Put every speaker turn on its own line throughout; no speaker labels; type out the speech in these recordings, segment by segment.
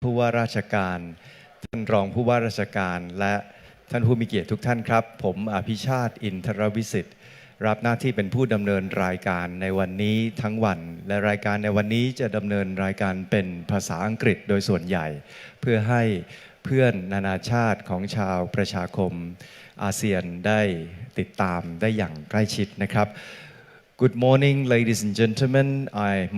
ผู้ว่าราชการท่านรองผู้ว่าราชการและท่านผู้มีเกียรติทุกท่านครับผมอภิชาติอินทรวิสิทธิ์รับหน้าที่เป็นผู้ดำเนินรายการในวันนี้ทั้งวันและรายการในวันนี้จะดำเนินรายการเป็นภาษาอังกฤษโดยส่วนใหญ่เพื่อให้เพื่อนนานาชาติของชาวประชาคมอาเซียนได้ติดตามได้อย่างใกล้ชิดนะครับ Good morning, ladies and gentlemen.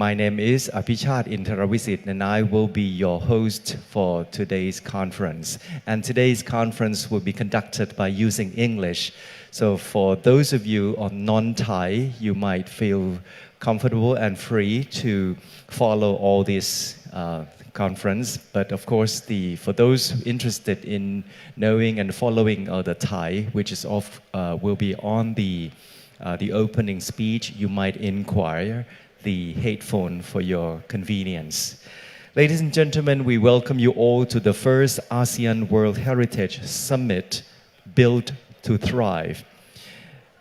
My name is Apichat Intaravisit, and I will be your host for today's conference. And today's conference will be conducted by using English. So for those of you on non-Thai, you might feel comfortable and free to follow all this conference. But of course, for those interested in knowing and following the Thai, which is will be on the opening speech, you might inquire the headphone for your convenience. Ladies and gentlemen, we welcome you all to the first ASEAN World Heritage Summit, Built to Thrive.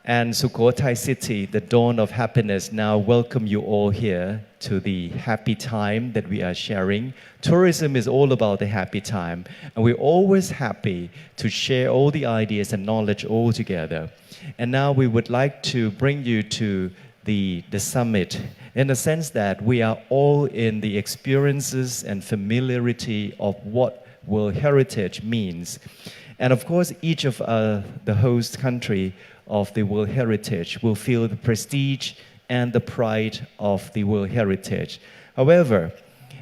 And Sukhothai City, the dawn of happiness, now welcome you all here to the happy time that we are sharing. Tourism is all about the happy time, and we're always happy to share all the ideas and knowledge all together. And now we would like to bring you to the summit in the sense that we are all in the experiences and familiarity of what World Heritage means. And of course, each of the host country of the World Heritage will feel the prestige and the pride of the World Heritage. However,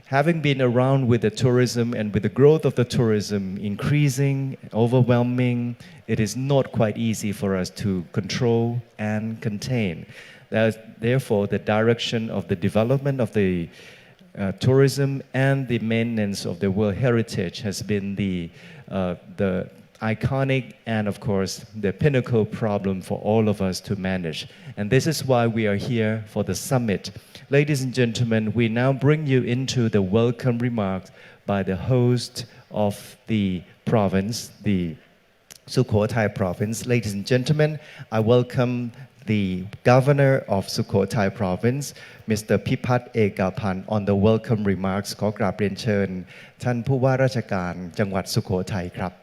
having been around with the tourism and with the growth of the tourism increasing, overwhelming, it is not quite easy for us to control and contain. Therefore, the direction of the development of the tourism and the maintenance of the World Heritage has been the iconic and of course the pinnacle problem for all of us to manage. And this is why we are here for the summit. Ladies and gentlemen, we now bring you into the welcome remarks by the host of the province, the Sukhothai province. Ladies and gentlemen, I welcome the governor of Sukhothai province, Mr. Pipat Ekapan, on the welcome remarks. ขอกราบเรียนเชิญท่านผู้ว่าราชการจังหวัดสุโขทัยครับ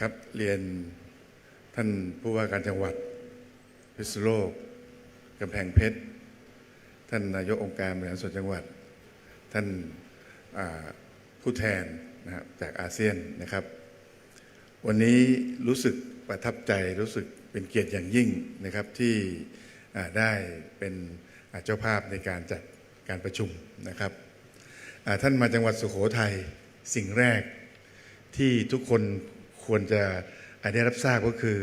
ครับเรียนท่านผู้ว่าการจังหวัดพิษณุโลกกำแพงเพชรท่านนายกองค์การบริหารส่วนจังหวัดท่านผู้แทนนะครับจากอาเซียนนะครับวันนี้รู้สึกประทับใจรู้สึกเป็นเกียรติอย่างยิ่งนะครับที่ได้เป็นเจ้าภาพในการจัดการประชุมนะครับท่านมาจังหวัดสุโขทัยสิ่งแรกที่ทุกคนควรจะได้รับทราบก็คือ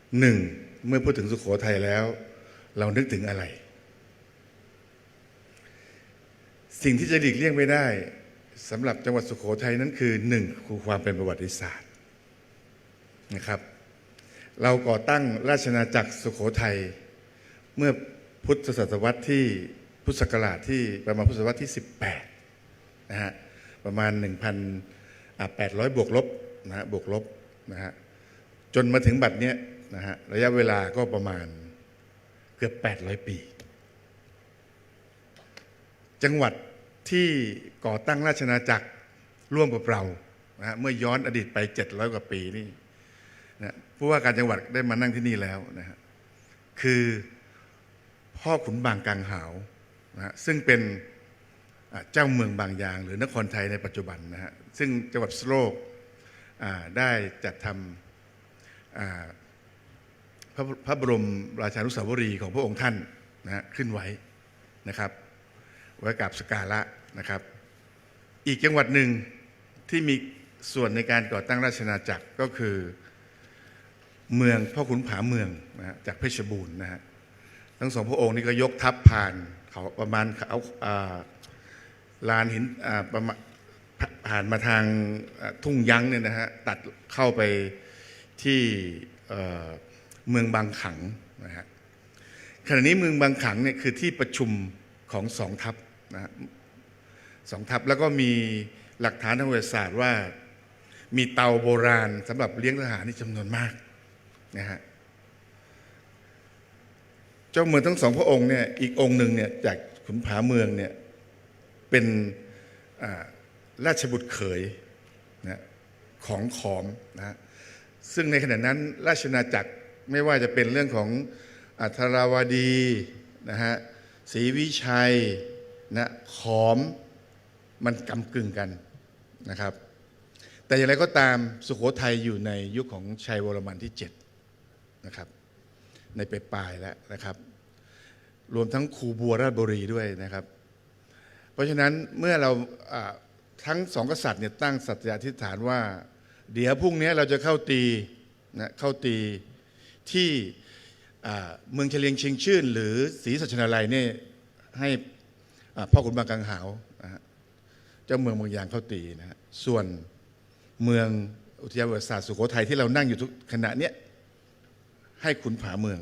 1เมื่อพูดถึงสุโขทัยแล้วเรานึกถึงอะไรสิ่งที่จะหลีกเลี่ยงไม่ได้สำหรับจังหวัดสุโขทัยนั้นคือ1คือความเป็นประวัติศาสตร์นะครับเราก่อตั้งราชอาณาจักรสุโขทัยเมื่อพุทธศตวรรษที่พุทธศักราชที่ประมาณพุทธศตวรรษที่18นะฮะประมาณ 1,800 บวกลบนะฮะบวกลบนะฮะจนมาถึงบัดเนี้ยนะฮะระยะเวลาก็ประมาณเกือบ800 ปีจังหวัดที่ก่อตั้งราชอาณาจักรร่วมกับเรานะฮะเมื่อย้อนอดีตไป700 กว่าปีนี่นะผู้ว่าการจังหวัดได้มานั่งที่นี่แล้วนะฮะคือพ่อขุนบางกางหาวนะฮะซึ่งเป็นเจ้าเมืองบางยางหรือนครไทยในปัจจุบันนะฮะซึ่งจังหวัดพิษณุโลกได้จัดทำพระบรมราชานุสาวรีย์ของพระองค์ท่านนะฮะขึ้นไว้นะครับไว้กราบสักการะนะครับอีกจังหวัดหนึ่งที่มีส่วนในการก่อตั้งราชอาณาจักรก็คือเมืองพ่อขุนผาเมืองนะฮะจากเพชรบูรณ์นะฮะ ทั้งสองพระองค์นี่ก็ยกทัพผ่านเขาประมาณเขาลานหินประมาณผ่านมาทางทุ่งยั้งเนี่ยนะฮะตัดเข้าไปที่เมืองบางขังนะฮะขณะนี้เมืองบางขังเนี่ยคือที่ประชุมของสองทัพนะฮะสองทัพแล้วก็มีหลักฐานทางประวัติศาสตร์ว่ามีเตาโบราณสำหรับเลี้ยงทหารนี่จำนวนมากนะฮะเจ้าเมืองทั้งสองพระองค์เนี่ยอีกองค์หนึ่งเนี่ยจากขุนผาเมืองเนี่ยเป็นราชบุตรเขยนะของขอมนะซึ่งในขณะนั้นราชอาณาจักรไม่ว่าจะเป็นเรื่องของอัทราวดีนะฮะศรีวิชัยนะขอมมันกำกึ่งกันนะครับแต่อย่างไรก็ตามสุโขทัยอยู่ในยุคของชัยวรมันที่7นะครับในปลายแล้วนะครับรวมทั้งคูบัวราชบุรีด้วยนะครับเพราะฉะนั้นเมื่อเราทั้งสองกษัตริย์เนี่ยตั้งสัตยาธิษฐานว่าเดี๋ยวพรุ่งนี้เราจะเข้าตีนะเข้าตีที่เมืองเฉลียงเชียงชื่นหรือศรีสัชนาลัยเนี่ยให้พ่อขุนบางกังหาวเจ้าเมืองบางอย่างเข้าตีนะส่วนเมืองอุทยานประวัติศาสตร์สุโขทัยที่เรานั่งอยู่ทุกขณะเนี้ยให้ขุนผาเมือง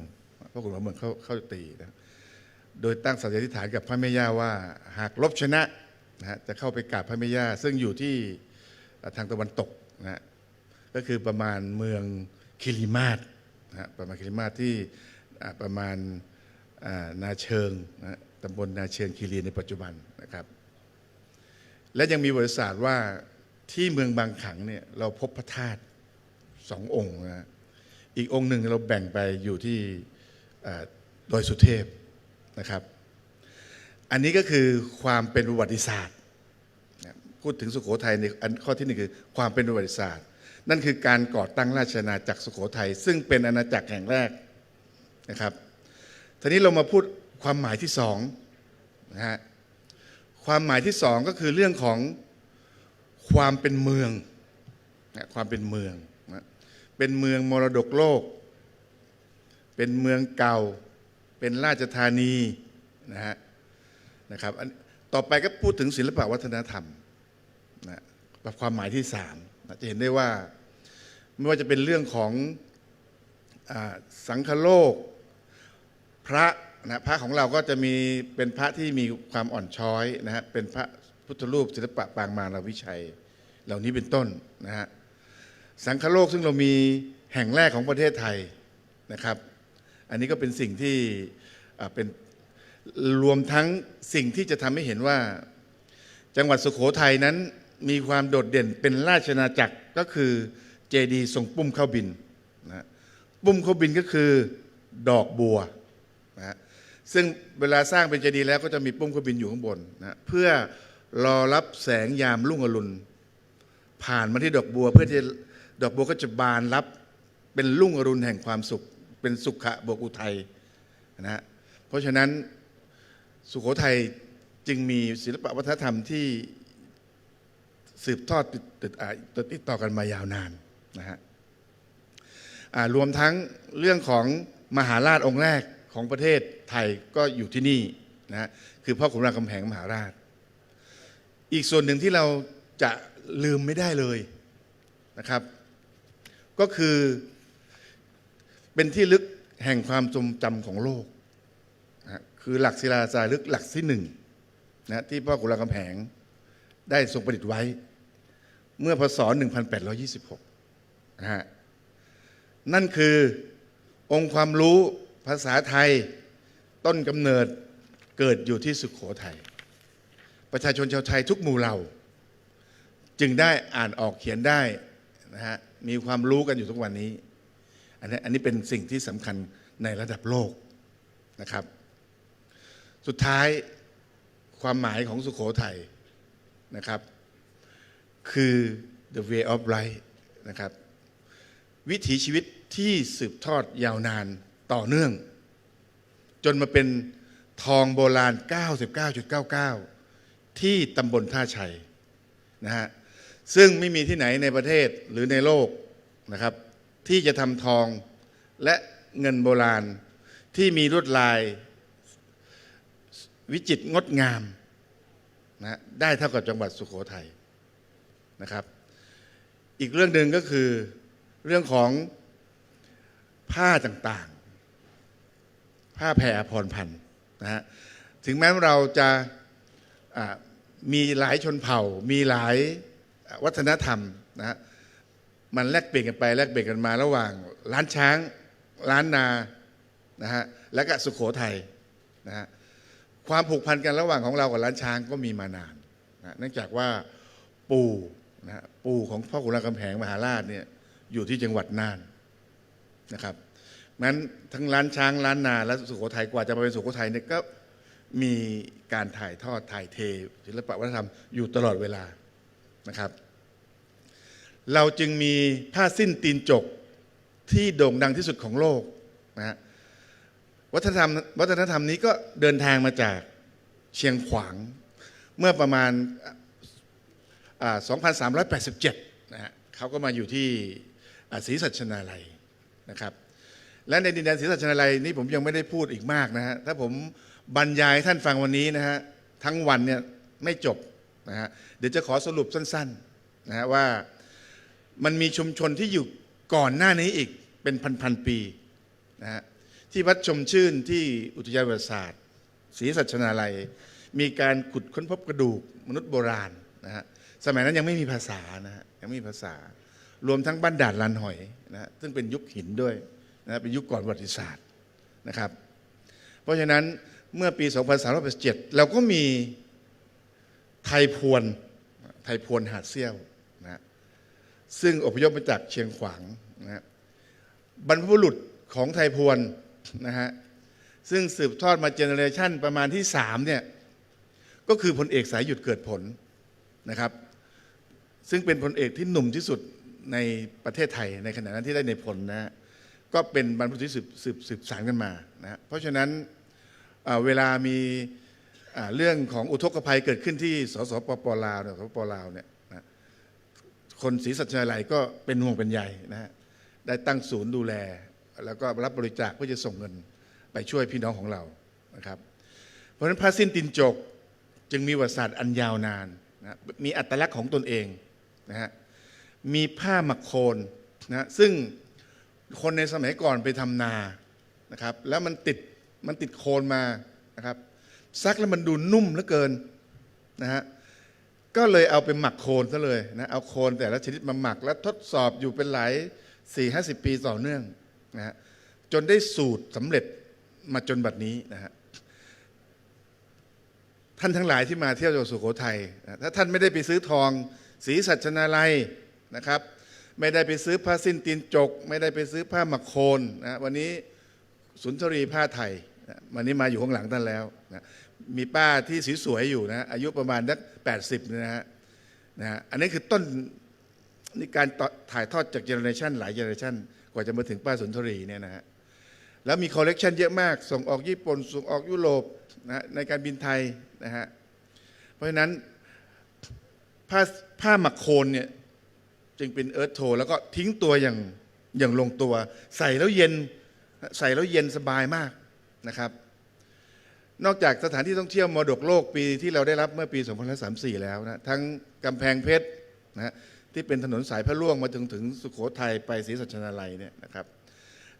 พ่อขุนผาเมืองเข้าตีนะโดยตั้งสัตยาธิษฐานกับพระแม่ย่าว่าหากรบชนะนะจะเข้าไปกราบพระแม่ย่าซึ่งอยู่ที่ทางตะวันตกนะก็คือประมาณเมืองคิริมาศนะประมาณคิริมาศที่ประมาณนาเชิงนะตำบลนาเชิงคีรีในปัจจุบันนะครับและยังมีประวัติศาสตร์ว่าที่เมืองบางขังเนี่ยเราพบพระธาตุ2 องค์นะอีกองค์หนึ่งเราแบ่งไปอยู่ที่ดอยสุเทพนะครับอันนี้ก็คือความเป็นประวัติศาสตร์พูดถึงสุโขทัยในข้อที่1คือความเป็นประวัติศาสตร์นั่นคือการก่อตั้งราชอาณาจักรสุโขทัยซึ่งเป็นอาณาจักรแห่งแรกนะครับทีนี้เรามาพูดความหมายที่2นะฮะความหมายที่2ก็คือเรื่องของความเป็นเมืองนะความเป็นเมืองนะเป็นเมืองมรดกโลกเป็นเมืองเก่าเป็นราชธานีนะครับต่อไปก็พูดถึงศิลปวัฒนธรรมนะความหมายที่3นะจะเห็นได้ว่าไม่ว่าจะเป็นเรื่องของสังฆโลกพระนะพระของเราก็จะมีเป็นพระที่มีความอ่อนช้อยนะฮะเป็นพระพุทธรูปศิลปะปางมารวิชัยเหล่านี้เป็นต้นนะฮะสังฆโลกซึ่งเรามีแห่งแรกของประเทศไทยนะครับอันนี้ก็เป็นสิ่งที่เป็นรวมทั้งสิ่งที่จะทำให้เห็นว่าจังหวัดสุโขทัยนั้นมีความโดดเด่นเป็นราชอาณาจักรก็คือเจดีย์ทรงปุ้มเข้าบินนะปุ้มเข้าบินก็คือดอกบัวนะซึ่งเวลาสร้างเป็นเจดีย์แล้วก็จะมีปุ้มเข้าบินอยู่ข้างบนนะเพื่อรอรับแสงยามรุ่งอรุณผ่านมาที่ดอกบัวเพื่อที่ดอกบัวก็จะบานรับเป็นรุ่งอรุณแห่งความสุขเป็นสุขะบวกอุทัยนะฮะเพราะฉะนั้นสุโขทัยจึงมีศิลปวัฒนธรรมที่สืบทอดติดต่อกันมายาวนานนะฮะรวมทั้งเรื่องของมหาราชองค์แรกของประเทศไทยก็อยู่ที่นี่นะฮะคือพ่อขุนรามคำแหงมหาราชอีกส่วนหนึ่งที่เราจะลืมไม่ได้เลยนะครับก็คือเป็นที่ลึกแห่งความทรงจำของโลกนะคือหลักศิลาจารึกหลักที่1นะที่พ่อขุนรามคำแหงได้ทรงประดิษฐ์ไว้เมื่อพศ 1826 นะฮะนั่นคือองค์ความรู้ภาษาไทยต้นกำเนิดเกิดอยู่ที่สุโขทัยประชาชนชาวไทยทุกหมู่เหล่าจึงได้อ่านออกเขียนได้นะฮะมีความรู้กันอยู่ทุกวันนี้อันนี้เป็นสิ่งที่สำคัญในระดับโลกนะครับสุดท้ายความหมายของสุโขทัยนะครับคือ the way of life นะครับวิถีชีวิตที่สืบทอดยาวนานต่อเนื่องจนมาเป็นทองโบราณ 99.99 ที่ตำบลท่าชัยนะฮะซึ่งไม่มีที่ไหนในประเทศหรือในโลกนะครับที่จะทำทองและเงินโบราณที่มีลวดลาย วิจิตรงดงามนะได้เท่ากับจังหวัดสุโขทัยนะครับอีกเรื่องหนึ่งก็คือเรื่องของผ้าต่างๆผ้าแพรอภรณ์พันธุ์นะฮะถึงแม้ว่าเราจะมีหลายชนเผ่ามีหลายวัฒนธรรมนะฮะมันแลกเปลี่ยนกันไปแลกเปลี่ยนกันมาระหว่างล้านช้างล้านนานะฮะและก็สุโขทัยนะฮะความผูกพันกันระหว่างของเรากับล้านช้างก็มีมานานนะเนื่องจากว่าปู่นะฮะปู่ของพ่อขุนรามคำแหงมหาราชเนี่ยอยู่ที่จังหวัดน่านนะครับงั้นทั้งล้านช้างล้านนาและสุโขทัยกว่าจะมาเป็นสุโขทัยเนี่ยก็มีการถ่ายทอดถ่ายเทศิลปวัฒนธรรมอยู่ตลอดเวลานะครับเราจึงมีผ้าสิ้นตีนจกที่โด่งดังที่สุดของโลกนะฮะวัฒนธรรมนี้ก็เดินทางมาจากเชียงขวางเมื่อประมาณ2387นะฮะเขาก็มาอยู่ที่ศรีสัชนาลัยนะครับและในดินแดนศรีสัชนาลัยนี้ผมยังไม่ได้พูดอีกมากนะฮะถ้าผมบรรยายท่านฟังวันนี้นะฮะทั้งวันเนี่ยไม่จบนะฮะเดี๋ยวจะขอสรุปสั้นๆนะฮะว่ามันมีชุมชนที่อยู่ก่อนหน้านี้อีกเป็นพันปีนะฮะที่วัดชมชื่นที่อุทยานประวัติศาสตร์ศรีสัชนาลัยมีการขุดค้นพบกระดูกมนุษย์โบราณนะฮะสมัยนั้นยังไม่มีภาษานะฮะยังไม่มีภาษารวมทั้งบ้านด่านลานหอยนะฮะซึ่งเป็นยุคหินด้วยนะเป็นยุคก่อนประวัติศาสตร์นะครับเพราะฉะนั้นเมื่อปี2387เราก็มีไทยพวนหาดเซี่ยวนะซึ่งอพยพมาจากเชียงขวางนะบรรพบุรุษของไทยพวนนะฮะซึ่งสืบทอดมาเจเนอเรชันประมาณที่3เนี่ยก็คือพลเอกสายหยุดเกิดผลนะครับซึ่งเป็นพลเอกที่หนุ่มที่สุดในประเทศไทยในขณะนั้นที่ได้ในพลนะฮะก็เป็นบรรพบุรุษที่สืบสานกันมานะเพราะฉะนั้นเวลามีเรื่องของอุทกภัยเกิดขึ้นที่สสปปลาวเนี่ยนะคนศรีสัชนาลัยก็เป็นห่วงเป็นใยนะฮะได้ตั้งศูนย์ดูแลแล้วก็รับบริจาคเพื่อจะส่งเงินไปช่วยพี่น้องของเรานะครับเพราะฉะนั้นผ้าสิ้นตีนจกจึงมีประวัติศาสตร์อันยาวนานนะมีอัตลักษณ์ของตนเองนะฮะมีผ้าหมักโคนนะซึ่งคนในสมัยก่อนไปทำนานะครับแล้วมันติดโคนมานะครับซักแล้วมันดูนุ่มเหลือเกินนะฮะก็เลยเอาไปหมักโคนซะเลยนะเอาโคนแต่ละชนิดมาหมักแล้วทดสอบอยู่เป็นหลาย40-50 ปีต่อเนื่องนะฮะจนได้สูตรสำเร็จมาจนบัดนี้นะฮะท่านทั้งหลายที่มาเที่ยวจังหวัดสุโขทัยนะถ้าท่านไม่ได้ไปซื้อทองศรีสัชนาลัยนะครับไม่ได้ไปซื้อผ้าสิ้นตีนจกไม่ได้ไปซื้อผ้าหมักโคนนะวันนี้สุนทรีผ้าไทยนะวันนี้มาอยู่ข้างหลังท่านแล้วนะมีป้าที่สวยๆอยู่นะอายุประมาณสัก80นะฮะอันนี้คือต้นนี่การถ่ายทอดจากเจเนอเรชันหลายเจเนอเรชันกว่าจะมาถึงป้าสุนทรีเนี่ยนะฮะแล้วมีคอลเลกชันเยอะมากส่งออกญี่ปุ่นส่งออกยุโรปนะในการบินไทยนะฮะเพราะฉะนั้นผ้าหมักโคนเนี่ยจึงเป็นเอิร์ธโทนแล้วก็ทิ้งตัวอย่างลงตัวใส่แล้วเย็นสบายมากนะครับนอกจากสถานที่ท่องเที่ยวมรดกโลกปีที่เราได้รับเมื่อปี2534แล้วนะทั้งกำแพงเพชรนะที่เป็นถนนสายพระล่วงมาถึงสุโขทัยไปศรีสัชนาลัยเนี่ยนะครับ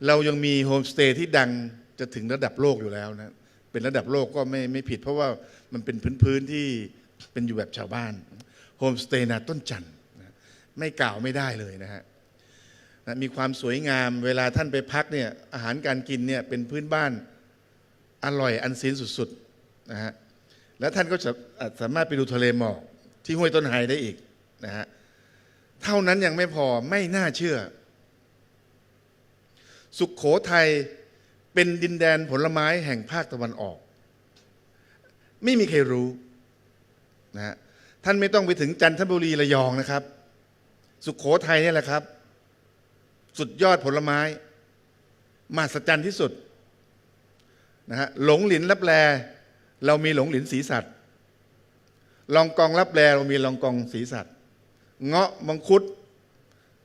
เรายังมีโฮมสเตย์ที่ดังจะถึงระดับโลกอยู่แล้วนะเป็นระดับโลกก็ไม่ผิดเพราะว่ามันเป็นพื้นที่เป็นอยู่แบบชาวบ้านโฮมสเตย์นาต้นจันทร์นะไม่กล่าวไม่ได้เลยนะฮะมีความสวยงามเวลาท่านไปพักเนี่ยอาหารการกินเนี่ยเป็นพื้นบ้านอร่อยอันซีนสุดๆนะฮะแล้วท่านก็สามารถไปดูทะเลหมอกที่ห้วยต้นไฮได้อีกนะฮะเท่านั้นยังไม่พอไม่น่าเชื่อสุโขทัยเป็นดินแดนผลไม้แห่งภาคตะวันออกไม่มีใครรู้นะฮะท่านไม่ต้องไปถึงจันทบุรีระยองนะครับสุโขทัยนี่แหละครับสุดยอดผลไม้มหัศจรรย์ที่สุดนะฮะหลงหลินลับแลเรามีหลงหลินศรีสัตว์ลองกองลับแลเรามีลองกองศรีสัตว์เงาะมังคุด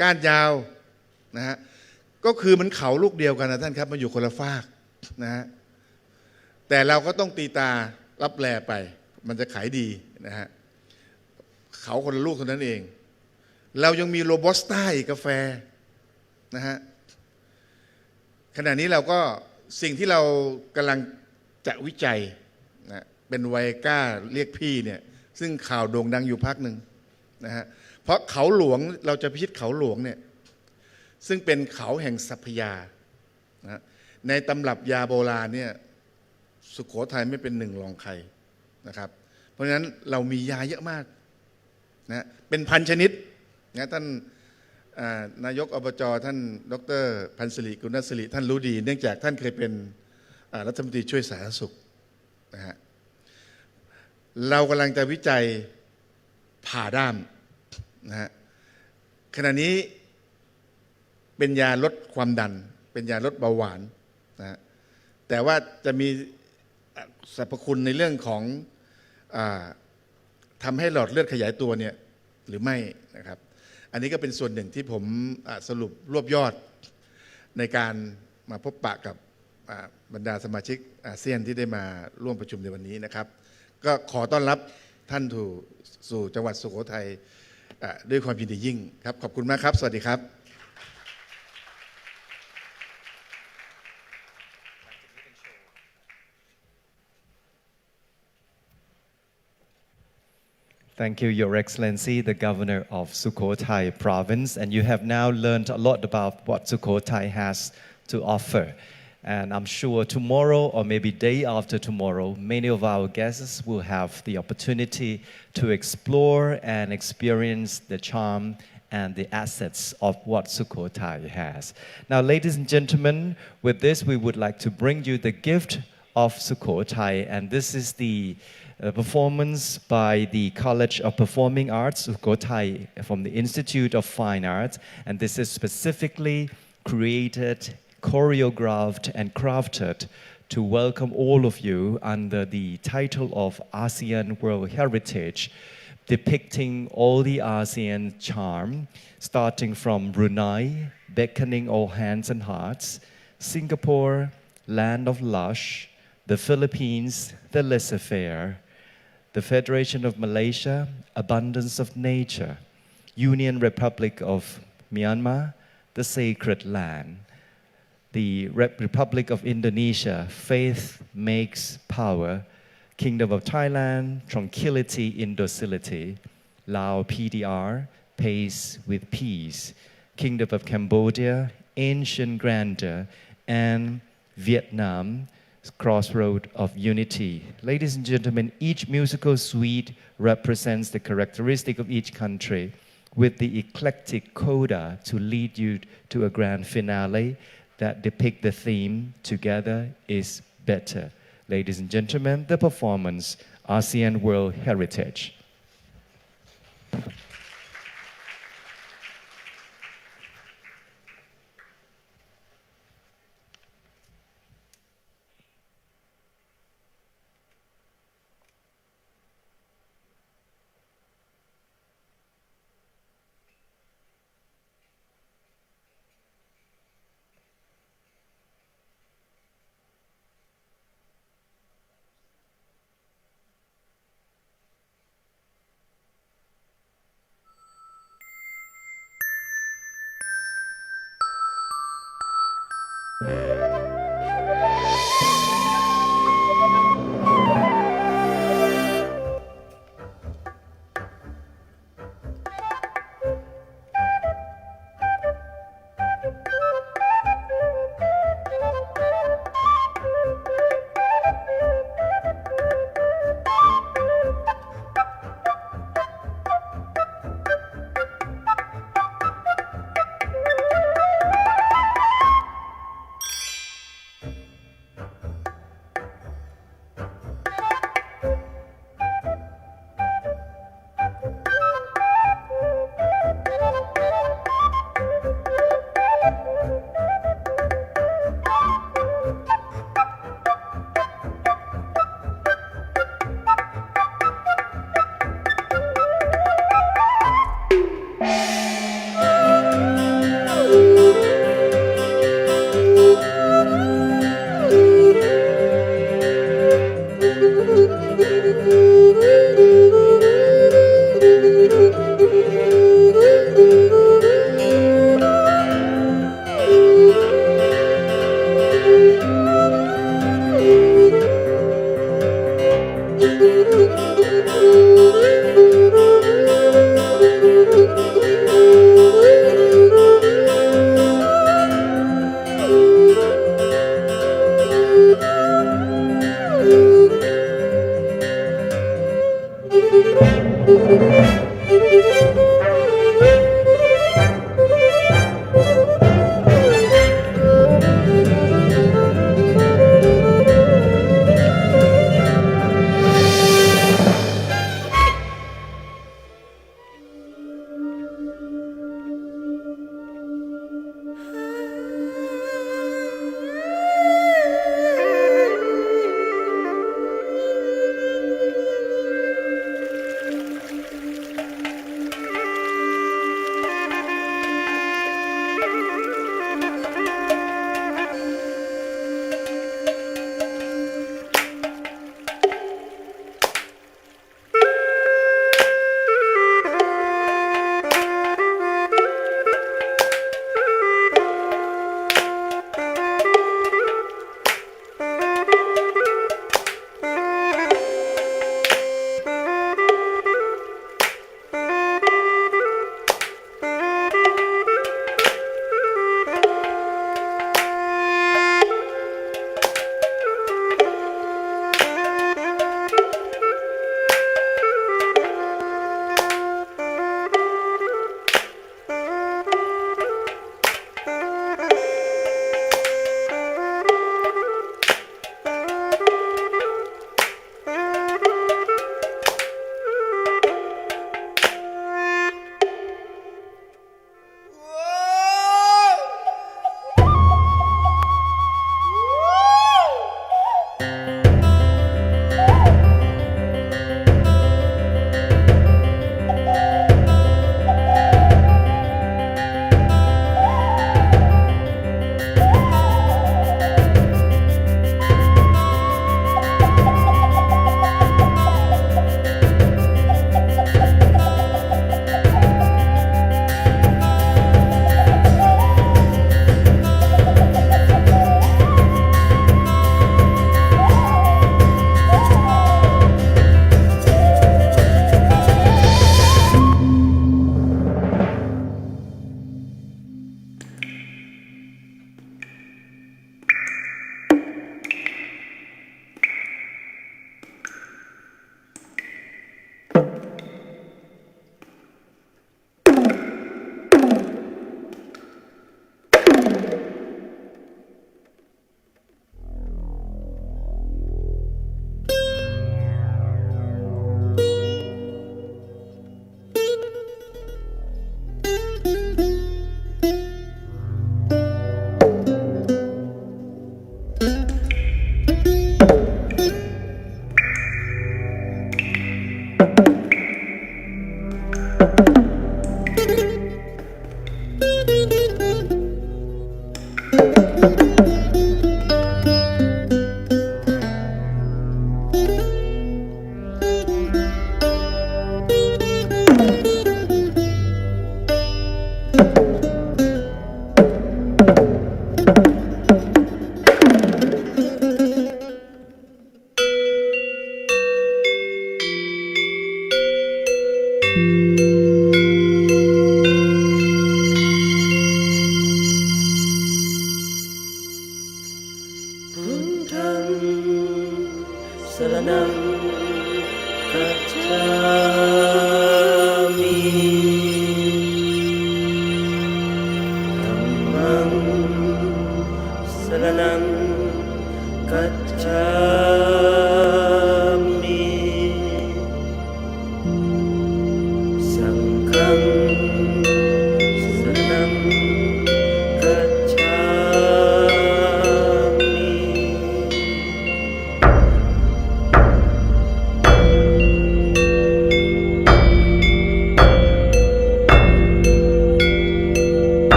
ก้านยาวนะฮะก็คือมันเขาลูกเดียวกันนะท่านครับมันอยู่คนละฟากนะฮะแต่เราก็ต้องตีตา รับแลไปมันจะขายดีนะฮะเขาคนละลูกเท่านั้นเองเรายังมีโรบัสต้าอีกกาแฟนะฮะขณะนี้เราก็สิ่งที่เรากำลังจะวิจัยนะเป็นไวก้าเรียกพี่เนี่ยซึ่งข่าวโด่งดังอยู่พักหนึ่งนะฮะเพราะเขาหลวงเราจะพิชิตเขาหลวงเนี่ยซึ่งเป็นเขาแห่งทรัพยานะในตำรับยาโบราณเนี่ยสุโขทัยไม่เป็นหนึ่งรองใครนะครับเพราะฉะนั้นเรามียาเยอะมากนะเป็นพันชนิดนะท่านนายกอบจท่านดร.พันศิริกุณศิริท่านรู้ดีเนื่องจากท่านเคยเป็นรัฐมนตรีช่วยสาธารณสุขนะฮะเรากำลังจะวิจัยผ่าด้ามนะฮะขณะนี้เป็นยาลดความดันเป็นยาลดเบาหวานนะฮะแต่ว่าจะมีสรรพคุณในเรื่องของทำให้หลอดเลือดขยายตัวเนี่ยหรือไม่นะครับอันนี้ก็เป็นส่วนหนึ่งที่ผมสรุปรวบยอดในการมาพบปะกับบรรดาสมาชิกอาเซียนที่ได้มาร่วมประชุมในวันนี้นะครับก็ขอต้อนรับท่านสู่จังหวัดสุโขทัยด้วยความยินดียิ่งครับขอบคุณมากครับสวัสดีครับ
Thank you, Your Excellency, the Governor of Sukhothai Province. And you have now learned a lot about what Sukhothai has to offer. And I'm sure tomorrow or maybe day after tomorrow, many of our guests will have the opportunity to explore and experience the charm and the assets of what Sukhothai has. Now, ladies and gentlemen, with this, we would like to bring you the gift of Sukhothai, and this is the performance by the College of Performing Arts, Sukhothai, from the Institute of Fine Arts, and this is specifically created, choreographed, and crafted to welcome all of you under the title of ASEAN World Heritage, depicting all the ASEAN charm, starting from Brunei, beckoning all hands and hearts, Singapore, land of lush, the Philippines, the laissez-faire, the Federation of Malaysia, abundance of nature, Union Republic of Myanmar, the sacred land, the Republic of Indonesia, faith makes power, Kingdom of Thailand, tranquility in docility, Laos PDR, pace with peace, Kingdom of Cambodia, ancient grandeur, and Vietnam, crossroad of unity. Ladies and gentlemen, each musical suite represents the characteristic of each country with the eclectic coda to lead you to a grand finale that depict the theme, Together is Better. Ladies and gentlemen, the performance, ASEAN World Heritage.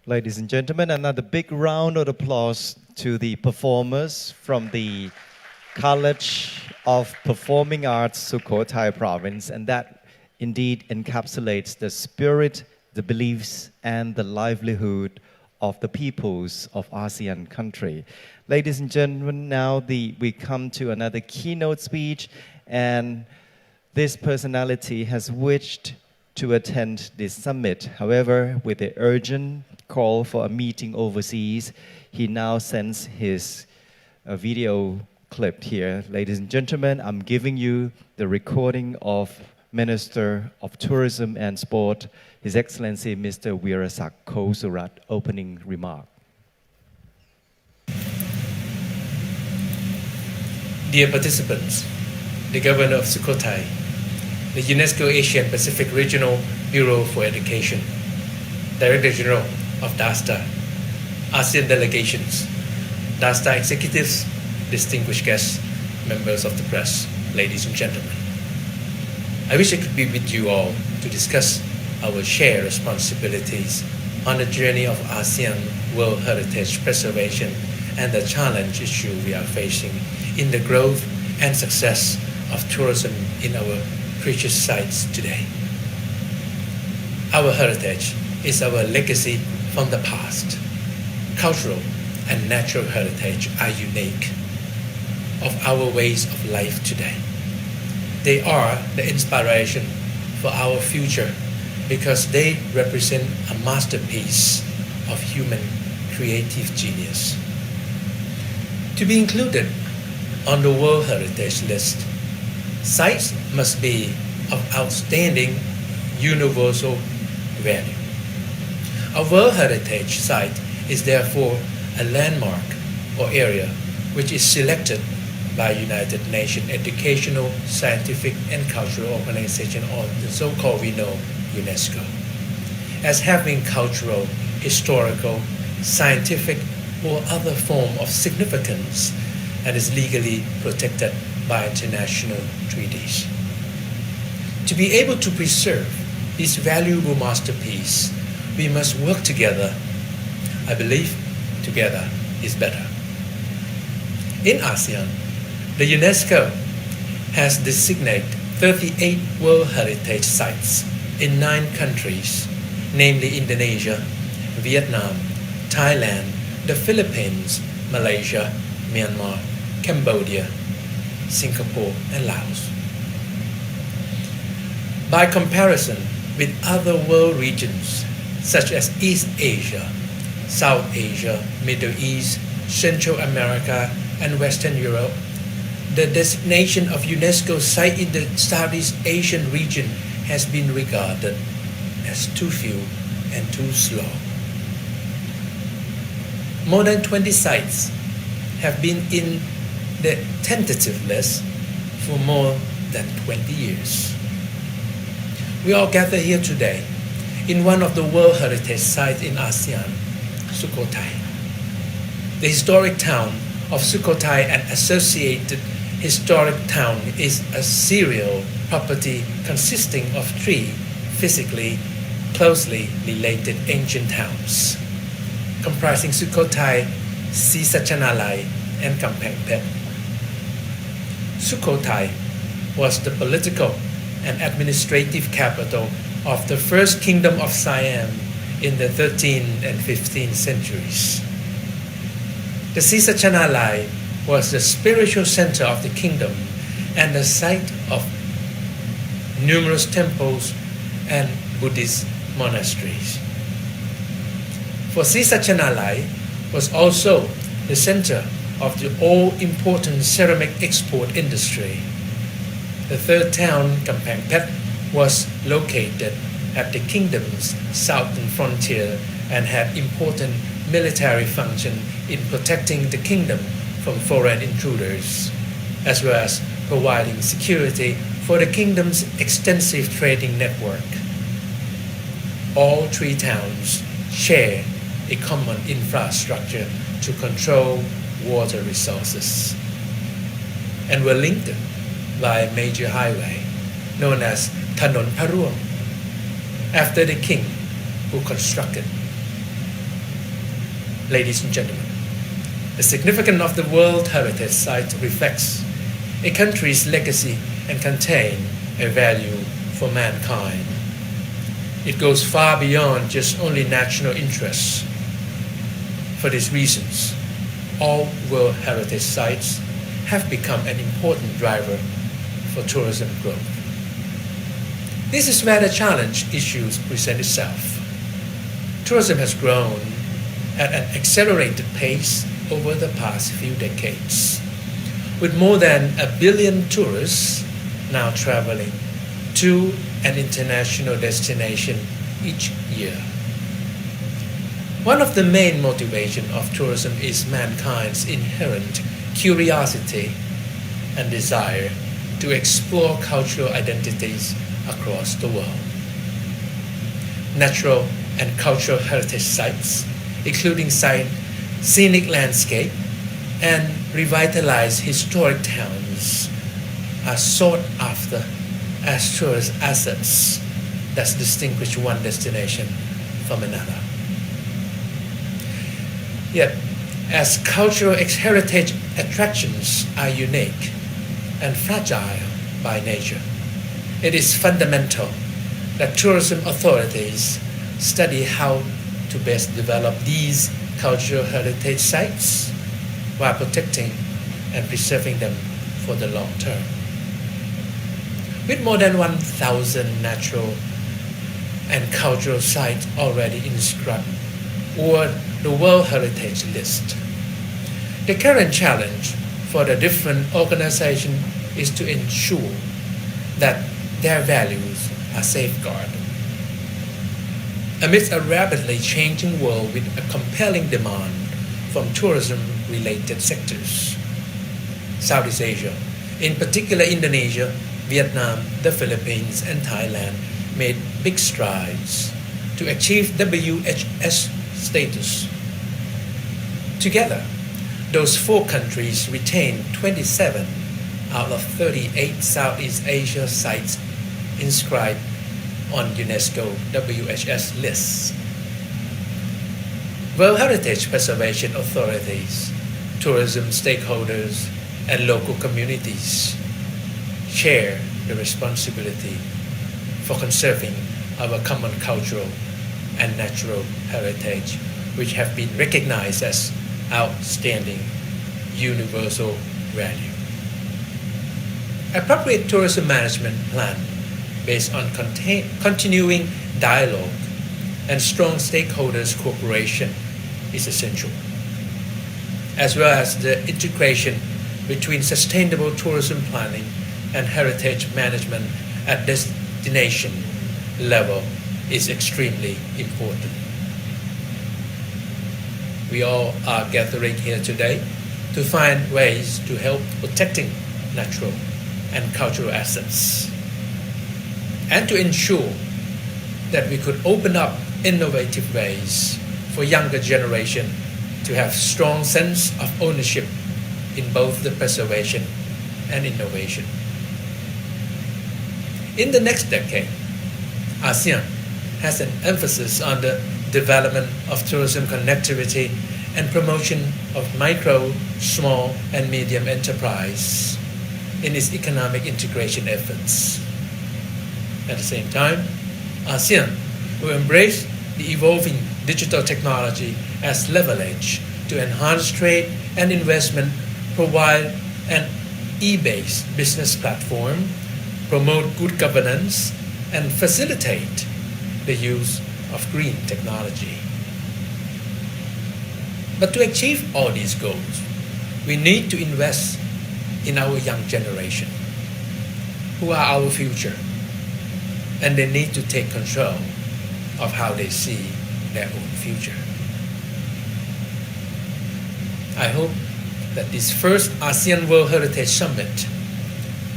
Ladies and gentlemen, another big round of applause to the performers from the College of Performing Arts, Sukhothai Province, and that indeed encapsulates the spirit, the beliefs, and the livelihood of the peoples of ASEAN country. Ladies and gentlemen, now we come to another keynote speech, and this personality has wished to attend this summit. However, with the urgent call for a meeting overseas, he now sends his video clip here. Ladies and gentlemen, I'm giving you the recording of Minister of Tourism and Sport, His Excellency Mr. Weerasak Kosurat, opening remark.
Dear participants, the Governor of Sukhothai, the UNESCO Asian Pacific Regional Bureau for Education, Director General of DASTA, ASEAN delegations, DASTA executives, distinguished guests, members of the press, ladies and gentlemen. I wish I could be with you all to discuss our shared responsibilities on the journey of ASEAN World Heritage preservation and the challenge issue we are facing in the growth and success of tourism in our precious sites today. Our heritage is our legacy from the past. Cultural and natural heritage are unique of our ways of life today. They are the inspiration for our future because they represent a masterpiece of human creative genius. To be included on the World Heritage List, sites must be of outstanding universal value. A World Heritage Site is therefore a landmark or area which is selected by United Nations Educational, Scientific and Cultural Organization, or the so-called we know UNESCO, as having cultural, historical, scientific or other form of significance and is legally protected by international treaties. To be able to preserve this valuable masterpiece, we must work together. I believe together is better. In ASEAN, the UNESCO has designated 38 World Heritage Sites in 9 countries, namely Indonesia, Vietnam, Thailand, the Philippines, Malaysia, Myanmar, Cambodia, Singapore, and Laos. By comparison with other world regions such as East Asia, South Asia, Middle East, Central America, and Western Europe, the designation of UNESCO site in the Southeast Asian region has been regarded as too few and too slow. More than 20 sites have been in the tentative list for more than 20 years. We all gather here today in one of the World Heritage Sites in ASEAN, Sukhothai. The historic town of Sukhothai and associated historic town is a serial property consisting of 3 physically closely related ancient towns, comprising Sukhothai, Sisachanalai, and Kamphaeng Phet. Sukhothai was the political and administrative capital of the first kingdom of Siam in the 13th and 15th centuries. The Sisachanalai was the spiritual center of the kingdom and the site of numerous temples and Buddhist monasteries. For Sisachanalai was also the center of the all-important ceramic export industry. The third town, Kamphaeng Phet, was located at the kingdom's southern frontier and had important military function in protecting the kingdom from foreign intruders, as well as providing security for the kingdom's extensive trading network. All 3 towns share a common infrastructure to control water resources and were linked by a major highway known as Thanon Paruang, after the king who constructed Ladies and gentlemen, the significance of the World Heritage Site reflects a country's legacy and contains a value for mankind. It goes far beyond just only national interests. For these reasons, all World Heritage Sites have become an important driver for tourism growth. This is where the challenge issues present itself. Tourism has grown at an accelerated pace over the past few decades, with more than 1 billion tourists now traveling to an international destination each year. One of the main motivations of tourism is mankind's inherent curiosity and desire to explore cultural identities across the world. Natural and cultural heritage sites, including scenic landscape and revitalized historic towns, are sought after as tourist assets that distinguish one destination from another. Yet, as cultural heritage attractions are unique and fragile by nature, it is fundamental that tourism authorities study how to best develop these cultural heritage sites while protecting and preserving them for the long term. With more than 1,000 natural and cultural sites already inscribed or the World Heritage List, the current challenge for the different organizations is to ensure that their values are safeguarded. Amidst a rapidly changing world with a compelling demand from tourism-related sectors, Southeast Asia, in particular Indonesia, Vietnam, the Philippines, and Thailand, made big strides to achieve WHS status. Together, those 4 countries retain 27 out of 38 Southeast Asia sites inscribed on UNESCO WHS lists. World Heritage Preservation authorities, tourism stakeholders, and local communities share the responsibility for conserving our common cultural and natural heritage, which have been recognized as outstanding universal value. Appropriate tourism management plan based on continuing dialogue and strong stakeholders' cooperation is essential, as well as the integration between sustainable tourism planning and heritage management at destination level is extremely important. We all are gathering here today to find ways to help protecting natural and cultural assets, and to ensure that we could open up innovative ways for younger generation to have strong sense of ownership in both the preservation and innovation. In the next decade, ASEAN has an emphasis on the development of tourism connectivity and promotion of micro, small, and medium enterprise in its economic integration efforts. At the same time, ASEAN will embrace the evolving digital technology as leverage to enhance trade and investment, provide an e-based business platform, promote good governance, and facilitate the use of green technology. But to achieve all these goals, we need to invest in our young generation, who are our future, and they need to take control of how they see their own future. I hope that this first ASEAN World Heritage Summit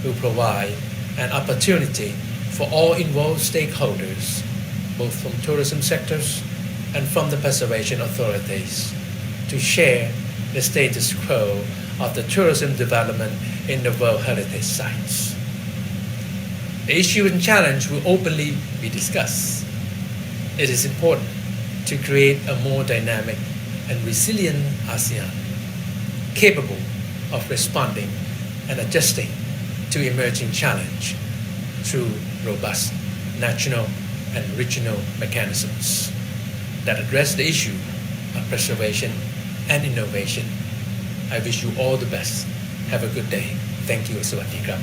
will provide an opportunity for all involved stakeholders, both from tourism sectors and from the preservation authorities, to share the status quo of the tourism development in the World Heritage Sites. The issue and challenge will openly be discussed. It is important to create a more dynamic and resilient ASEAN, capable of responding and adjusting to emerging challenge through robust national and regional mechanisms that address the issue of preservation and innovation. I wish you all the best. Have a good day. Thank you. สวัสดีครับ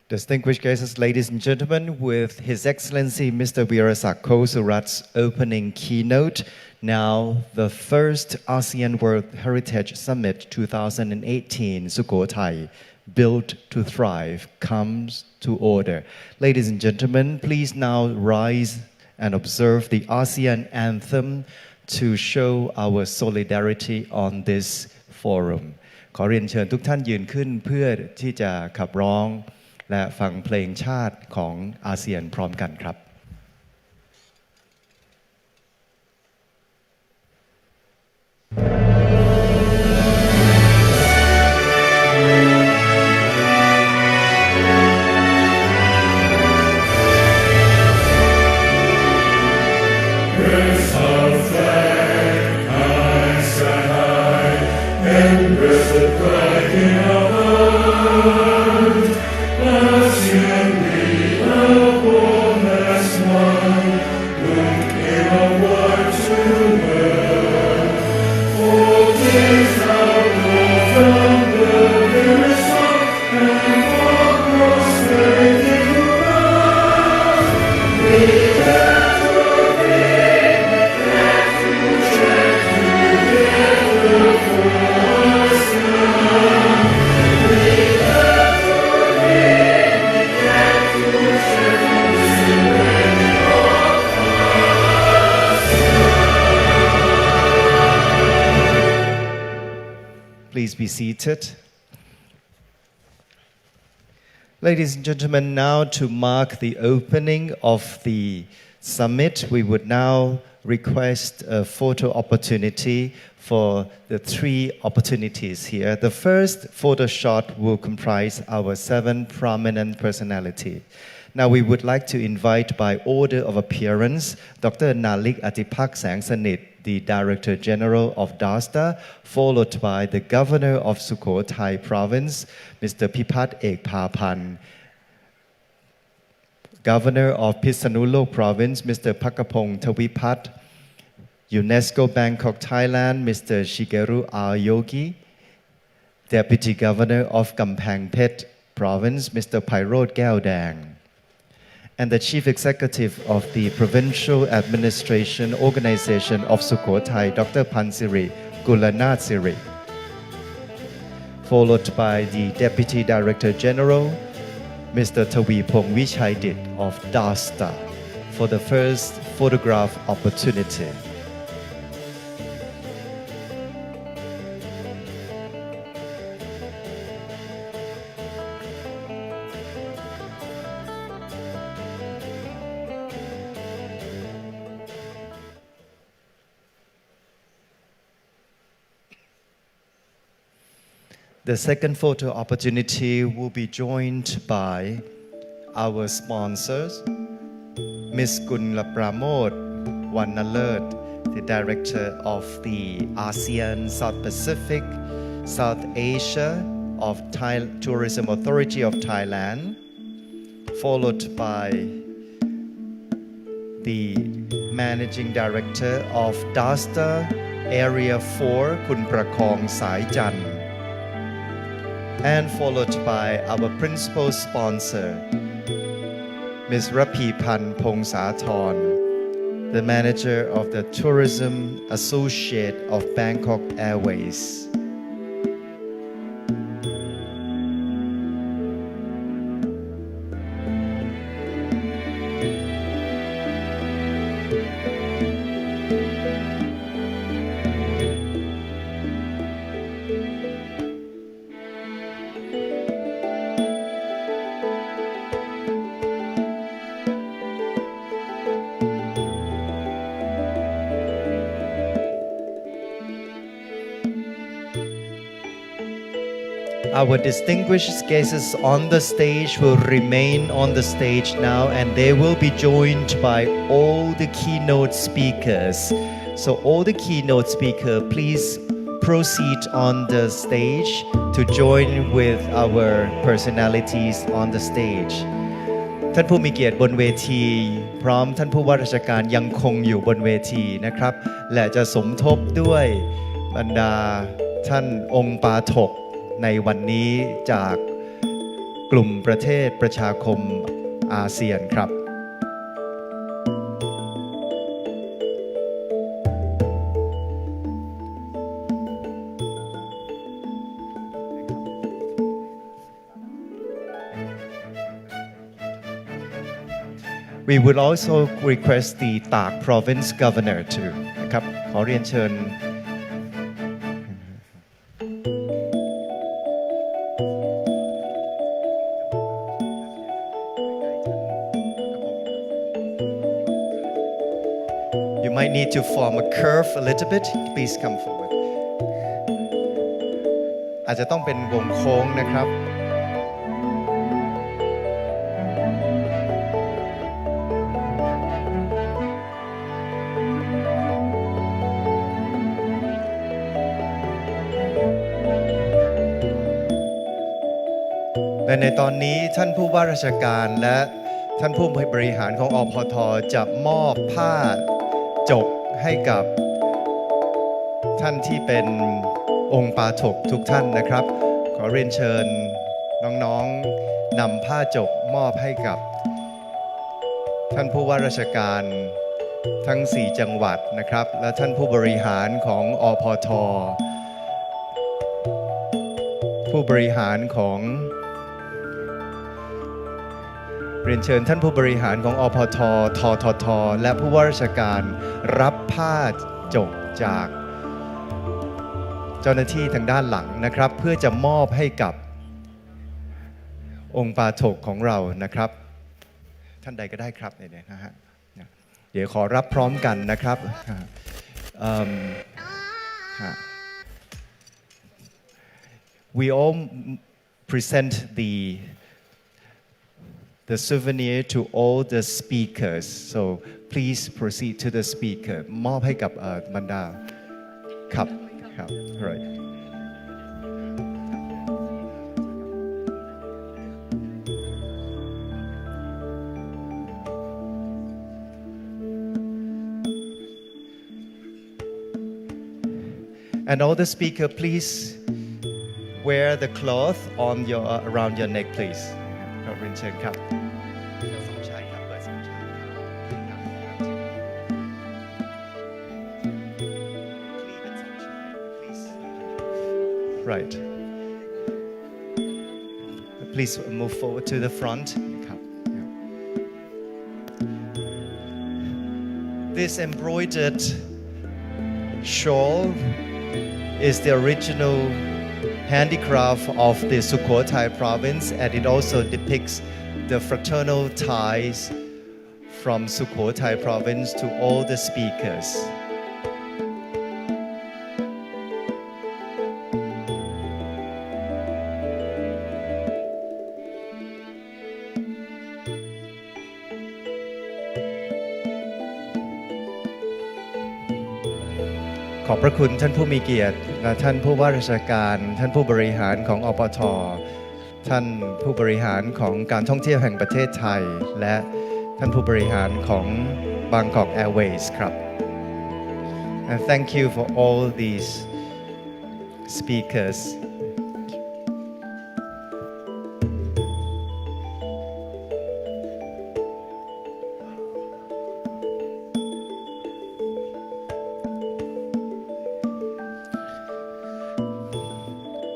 Distinguished guests, ladies and gentlemen, with His Excellency Mr. Wirasak Kosurat's opening keynote, now the first ASEAN World Heritage Summit 2018, Sukhothai, Built to Thrive, comes to order. Ladies and gentlemen, please now rise and observe the ASEAN anthem to show our solidarity on this forum. ขอเรียนเชิญทุกท่านยืนขึ้นเพื่อที่จะขับร้องและฟังเพลงชาติของอาเซียนพร้อมกันครับ Please be seated. Ladies and gentlemen, now to mark the opening of the summit, we would now request a photo opportunity for the three opportunities here. The first photo shot will comprise our 7 prominent personalities. Now we would like to invite by order of appearance, Dr. Nalik Atipak Sangsanit, the Director General of DASTA, followed by the Governor of Sukhothai Province, Mr. Pipat Ekpapan, Governor of Pisanulok Province, Mr. Pakapong Tawipat, UNESCO Bangkok, Thailand, Mr. Shigeru Aoyogi, Deputy Governor of Kamphaeng Phet Province, Mr. Pairot Gaodang, and the Chief Executive of the Provincial Administration Organization of Sukhothai, Dr. Pansiri Gulanath Siri, followed by the Deputy Director General, Mr. Tawipong Vichaydit of DASTA, for the first photograph opportunity. The second photo opportunity will be joined by our sponsors, Ms. Gunla Pramod Wannalert, the Director of the ASEAN South Pacific, South Asia of Tourism Authority of Thailand, followed by the Managing Director of DASTA Area 4, Kun Prakong Sai Jan, and followed by our principal sponsor, Ms. Rapi Pan Pongsathorn, the manager of the Tourism Associate of Bangkok Airways. Our distinguished guests on the stage will remain on the stage now, and they will be joined by all the keynote speakers. So all the keynote speakers, please proceed on the stage to join with our personalities on the stage. ท่านผู้มีเกียรติบนเวทีพร้อมท่านผู้ว่าราชการยังคงอยู่บนเวทีนะครับและจะสมทบด้วยบรรดาท่านองค์ปาถกในวันนี้จากกลุ่มประเทศประชาคมอาเซียนครับ We would also request the Tak Province Governor to นะครับขอเรียนเชิญ You might need to form a curve a little bit. Please come forward. อาจจะต้องเป็นวงโค้งนะครับ และในตอนนี้ท่านผู้ว่าราชการและท่านผู้บริหารของอพท.จะมอบผ้าจกให้กับท่านที่เป็นองค์ปาถกทุกท่านนะครับขอเรียนเชิญน้องๆนำผ้าจกมอบให้กับท่านผู้ว่าราชการทั้ง4จังหวัดนะครับและท่านผู้บริหารของอพท.ผู้บริหารของเรียนเชิญท่านผู้บริหารของอพท.ททท.และผู้ว่าราชการรับผ้าจกจากเจ้าหน้าที่ทางด้านหลังนะครับเพื่อจะมอบให้กับองค์ปาถกของเรานะครับท่านใดก็ได้ครับเนี่ยนะฮะเดี๋ยวขอรับพร้อมกันนะครับ We all present the souvenir to all the speakers. So please proceed to the speaker. มอบให้กับบรรดาครับครับ right. And all the speaker, please wear the cloth on your around your neck, please. ขอบคุณเชิญครับสมชายครับเบอร์สมชายครับคลีเป็นสมชาย please right please move forward to the front ครับ This embroidered shawl is the original handicraft of the Sukhothai province, and it also depicts the fraternal ties from Sukhothai province to all the speakers.ขอบพระคุณท่านผู้มีเกียรติและท่านผู้ว่าราชการท่านผู้บริหารของอปท.ท่านผู้บริหารของการท่องเที่ยวแห่งประเทศไทยและท่านผู้บริหารของ Bangkok Airways ครับ And thank you for all these speakers.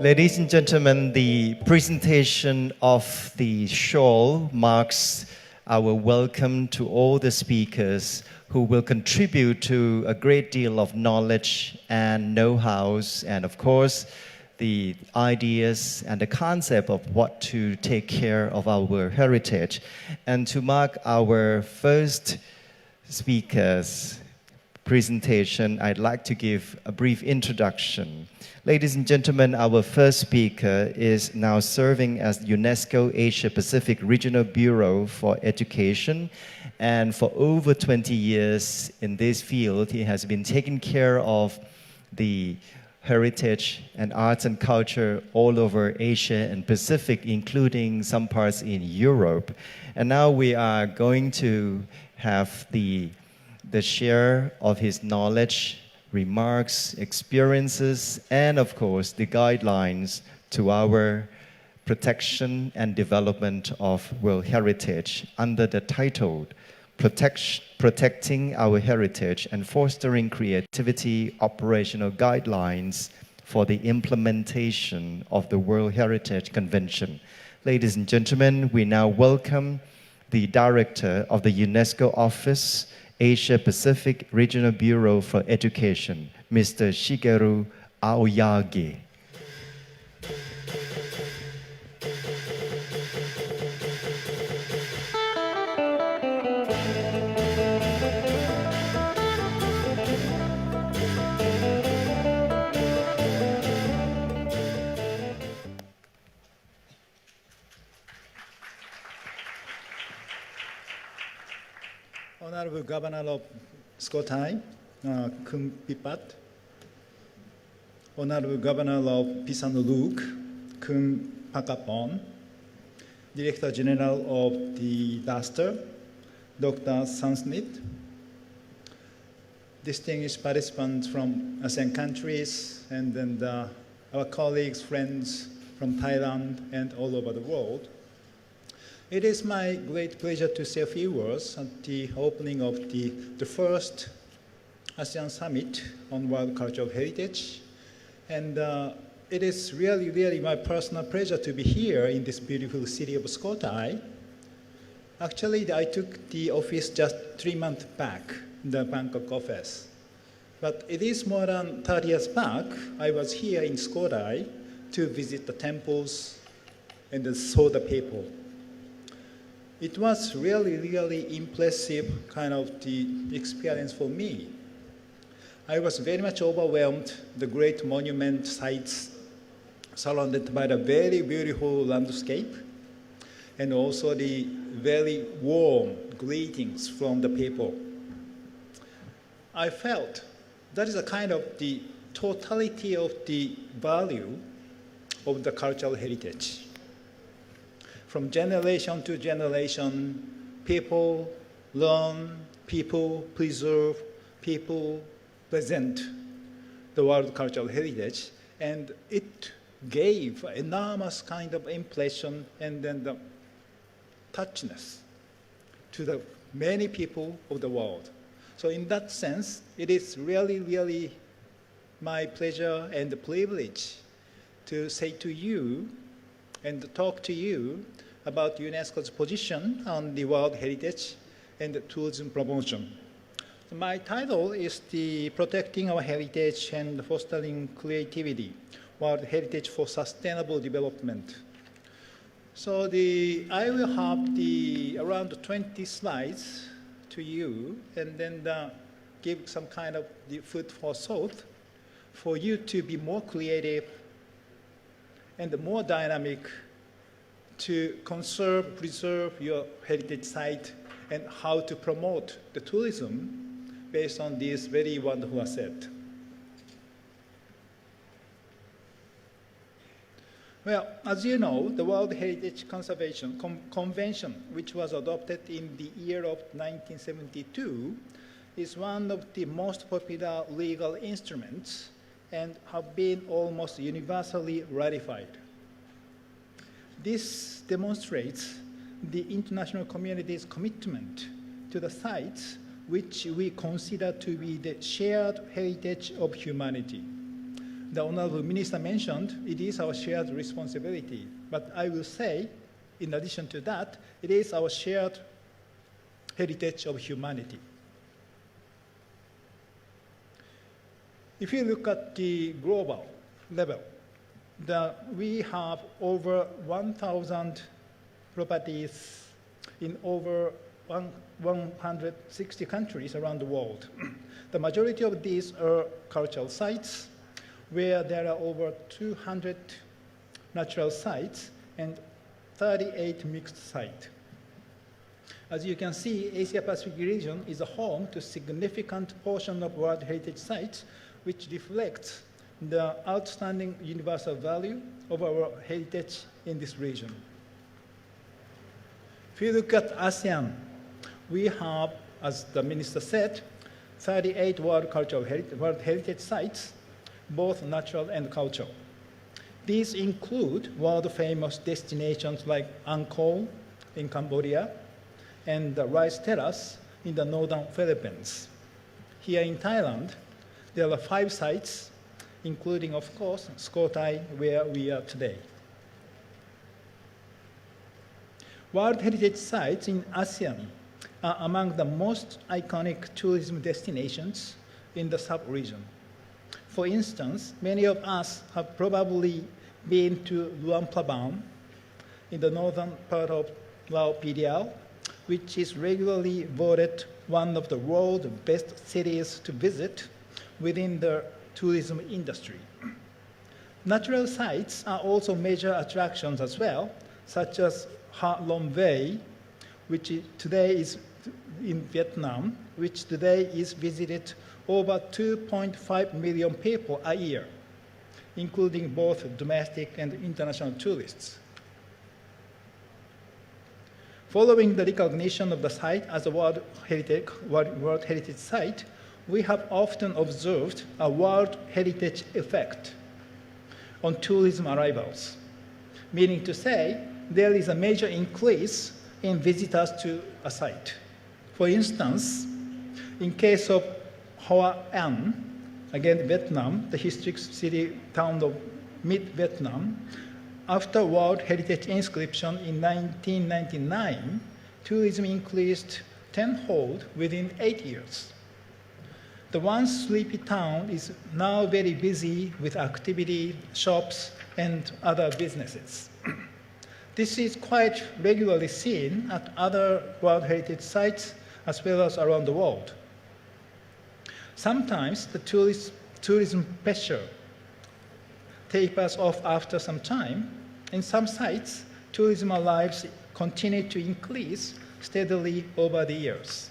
Ladies and gentlemen, the presentation of the shawl marks our welcome to all the speakers who will contribute to a great deal of knowledge and know-how, and of course, the ideas and the concept of what to take care of our heritage. And to mark our first speakers, presentation, I'd like to give a brief introduction. Ladies and gentlemen, our first speaker is now serving as UNESCO Asia Pacific Regional Bureau for Education. And for over 20 years in this field, he has been taking care of the heritage and arts and culture all over Asia and Pacific, including some parts in Europe. And now we are going to have the share of his knowledge, remarks, experiences, and of course the guidelines to our protection and development of World Heritage under the title Protecting Our Heritage and Fostering Creativity Operational Guidelines for the Implementation of the World Heritage Convention. Ladies and gentlemen, we now welcome the Director of the UNESCO Office, Asia Pacific Regional Bureau for Education, Mr. Shigeru Aoyagi.
Honorable Governor of Skotai, Khun Pipat, Honorable Governor of Pisanuluk, Khun Pakapon, Director General of the DASTER, Dr. Sansnit, distinguished participants from ASEAN countries, and then our colleagues, friends from Thailand and all over the world. It is my great pleasure to say a few words at the opening of the first ASEAN Summit on World Cultural Heritage. And it is really my personal pleasure to be here in this beautiful city of Skotai. Actually, I took the office just 3 months back, the Bangkok office. But it is more than 30 years back, I was here in Skotai to visit the temples and saw the people. It was really impressive kind of the experience for me. I was very much overwhelmed, the great monument sites surrounded by the very beautiful landscape, and also the very warm greetings from the people. I felt that is a kind of the totality of the value of the cultural heritage. From generation to generation, people learn, people preserve, people present the world cultural heritage, and it gave enormous kind of impression and then the touchness to the many people of the world. So in that sense, it is really my pleasure and the privilege to say to you and talk to you about UNESCO's position on the World Heritage and tourism promotion. My title is the Protecting Our Heritage and Fostering Creativity, World Heritage for Sustainable Development. So I will have around 20 slides to you, and then give some kind of the food for thought for you to be more creative and more dynamic to conserve, preserve your heritage site and how to promote the tourism based on this very wonderful asset. Well, as you know, the World Heritage Conservation Convention, which was adopted in the year of 1972, is one of the most popular legal instruments and have been almost universally ratified. This demonstrates the international community's commitment to the sites which we consider to be the shared heritage of humanity. The Honorable Minister mentioned it is our shared responsibility, but I will say, in addition to that, it is our shared heritage of humanity. If you look at the global level, we have over 1,000 properties in over 160 countries around the world. The majority of these are cultural sites where there are over 200 natural sites and 38 mixed sites. As you can see, Asia-Pacific region is a home to significant portion of World Heritage Sites, which reflects the outstanding universal value of our heritage in this region. If you look at ASEAN, we have, as the minister said, 38 World Heritage Sites, both natural and cultural. These include world-famous destinations like Angkor in Cambodia and the Rice Terrace in the northern Philippines. Here in Thailand, there are 5 sites, including, of course, Sukhothai, where we are today. World Heritage Sites in ASEAN are among the most iconic tourism destinations in the sub-region. For instance, many of us have probably been to Luang Prabang in the northern part of Lao PDR, which is regularly voted one of the world's best cities to visit within the tourism industry. Natural sites are also major attractions as well, such as Ha Long Vei, which today is in Vietnam, which today is visited over 2.5 million people a year, including both domestic and international tourists. Following the recognition of the site as a World Heritage Site, we have often observed a World Heritage effect on tourism arrivals, meaning to say there is a major increase in visitors to a site. For instance, in case of Hoa An, again Vietnam, the historic city town of mid-Vietnam, after World Heritage inscription in 1999, tourism increased tenfold within 8 years. The once sleepy town is now very busy with activity, shops, and other businesses. This is quite regularly seen at other World Heritage Sites as well as around the world. Sometimes the tourism pressure tapers off after some time. In some sites, tourism arrivals continue to increase steadily over the years.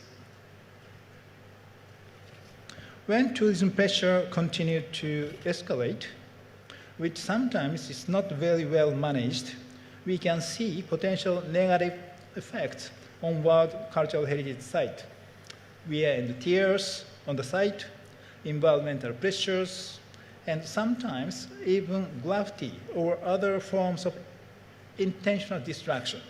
When tourism pressure continued to escalate, which sometimes is not very well managed, we can see potential negative effects on World Cultural Heritage Site. Wear and tears on the site, environmental pressures, and sometimes even graffiti or other forms of intentional distraction.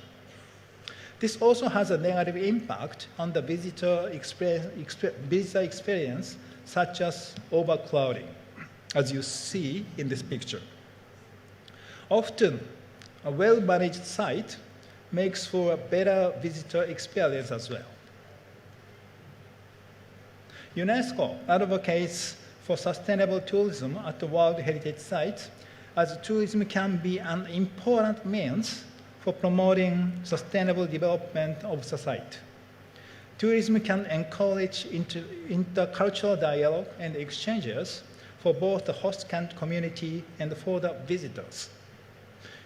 This also has a negative impact on the visitor experience, such as overcrowding, as you see in this picture. Often, a well-managed site makes for a better visitor experience as well. UNESCO advocates for sustainable tourism at the World Heritage Sites, as tourism can be an important means for promoting sustainable development of the site. Tourism can encourage intercultural dialogue and exchanges for both the host community and for the visitors.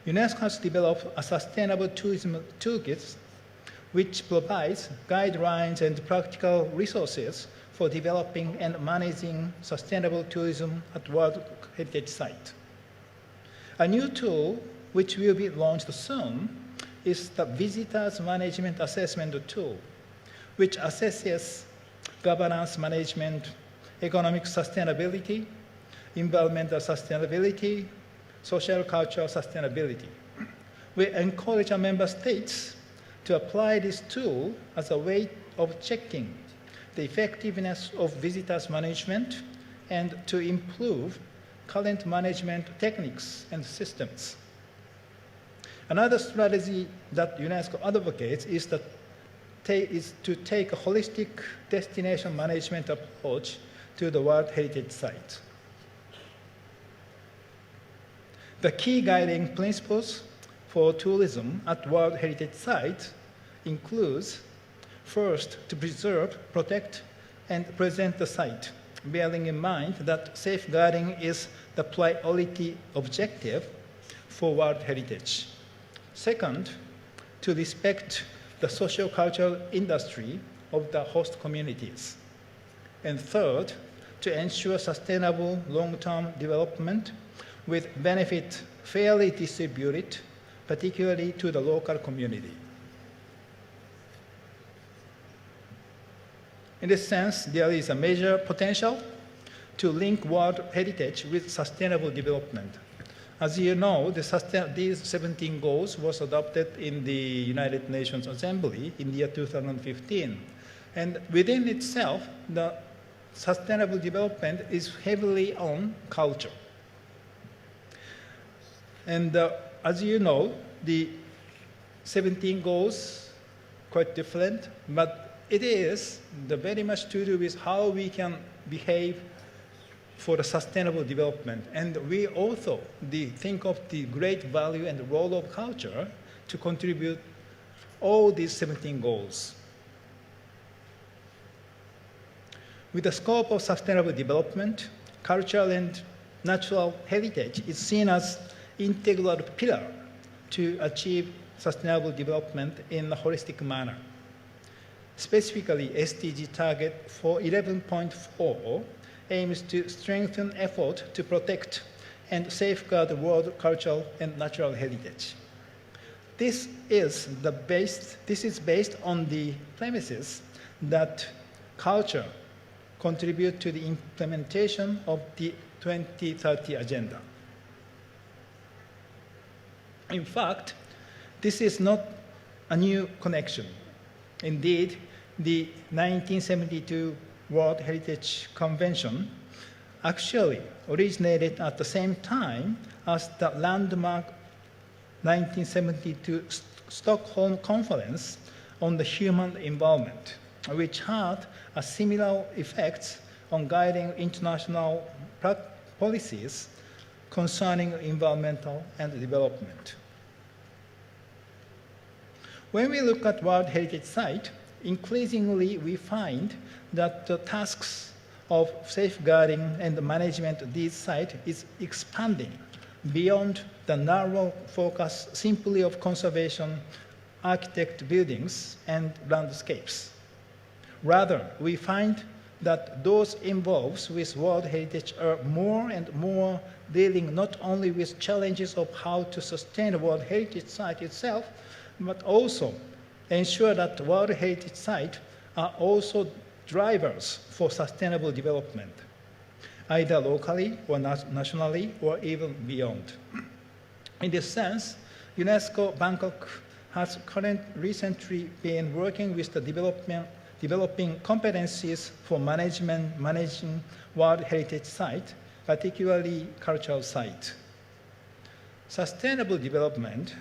UNESCO has developed a sustainable tourism toolkit which provides guidelines and practical resources for developing and managing sustainable tourism at World Heritage Site. A new tool which will be launched soon is the Visitors Management Assessment Tool, which assesses governance management, economic sustainability, environmental sustainability, social cultural sustainability. We encourage our member states to apply this tool as a way of checking the effectiveness of visitors management and to improve current management techniques and systems. Another strategy that UNESCO advocates is to take a holistic destination management approach to the World Heritage Site. The key guiding principles for tourism at World Heritage Sites includes, first, to preserve, protect, and present the site, bearing in mind that safeguarding is the priority objective for World Heritage. Second, to respect the socio-cultural industry of the host communities. And third, to ensure sustainable long-term development with benefit fairly distributed, particularly to the local community. In this sense, there is a major potential to link World Heritage with sustainable development. As you know, these 17 goals was adopted in the United Nations Assembly in the year 2015. And within itself, the sustainable development is heavily on culture. And as you know, the 17 goals quite different, but it is very much to do with how we can behave for the sustainable development. And we also think of the great value and role of culture to contribute all these 17 goals. With the scope of sustainable development, cultural and natural heritage is seen as integral pillar to achieve sustainable development in a holistic manner. Specifically, SDG target for 11.4 aims to strengthen effort to protect and safeguard the world cultural and natural heritage. This is based on the premises that culture contribute to the implementation of the 2030 agenda. In fact, this is not a new connection. Indeed, the 1972 World Heritage Convention actually originated at the same time as the landmark 1972 Stockholm Conference on the Human Environment, which had a similar effects on guiding international policies concerning environmental and development. When we look at World Heritage Site, increasingly we find that the tasks of safeguarding and management of these sites is expanding beyond the narrow focus simply of conservation, architect buildings, and landscapes. Rather, we find that those involved with World Heritage are more and more dealing not only with challenges of how to sustain the World Heritage Site itself, but also ensure that World Heritage Sites are also drivers for sustainable development, either locally or nationally or even beyond. In this sense, UNESCO Bangkok has recently been working with the developing competencies for managing World Heritage Sites, particularly cultural sites. Sustainable development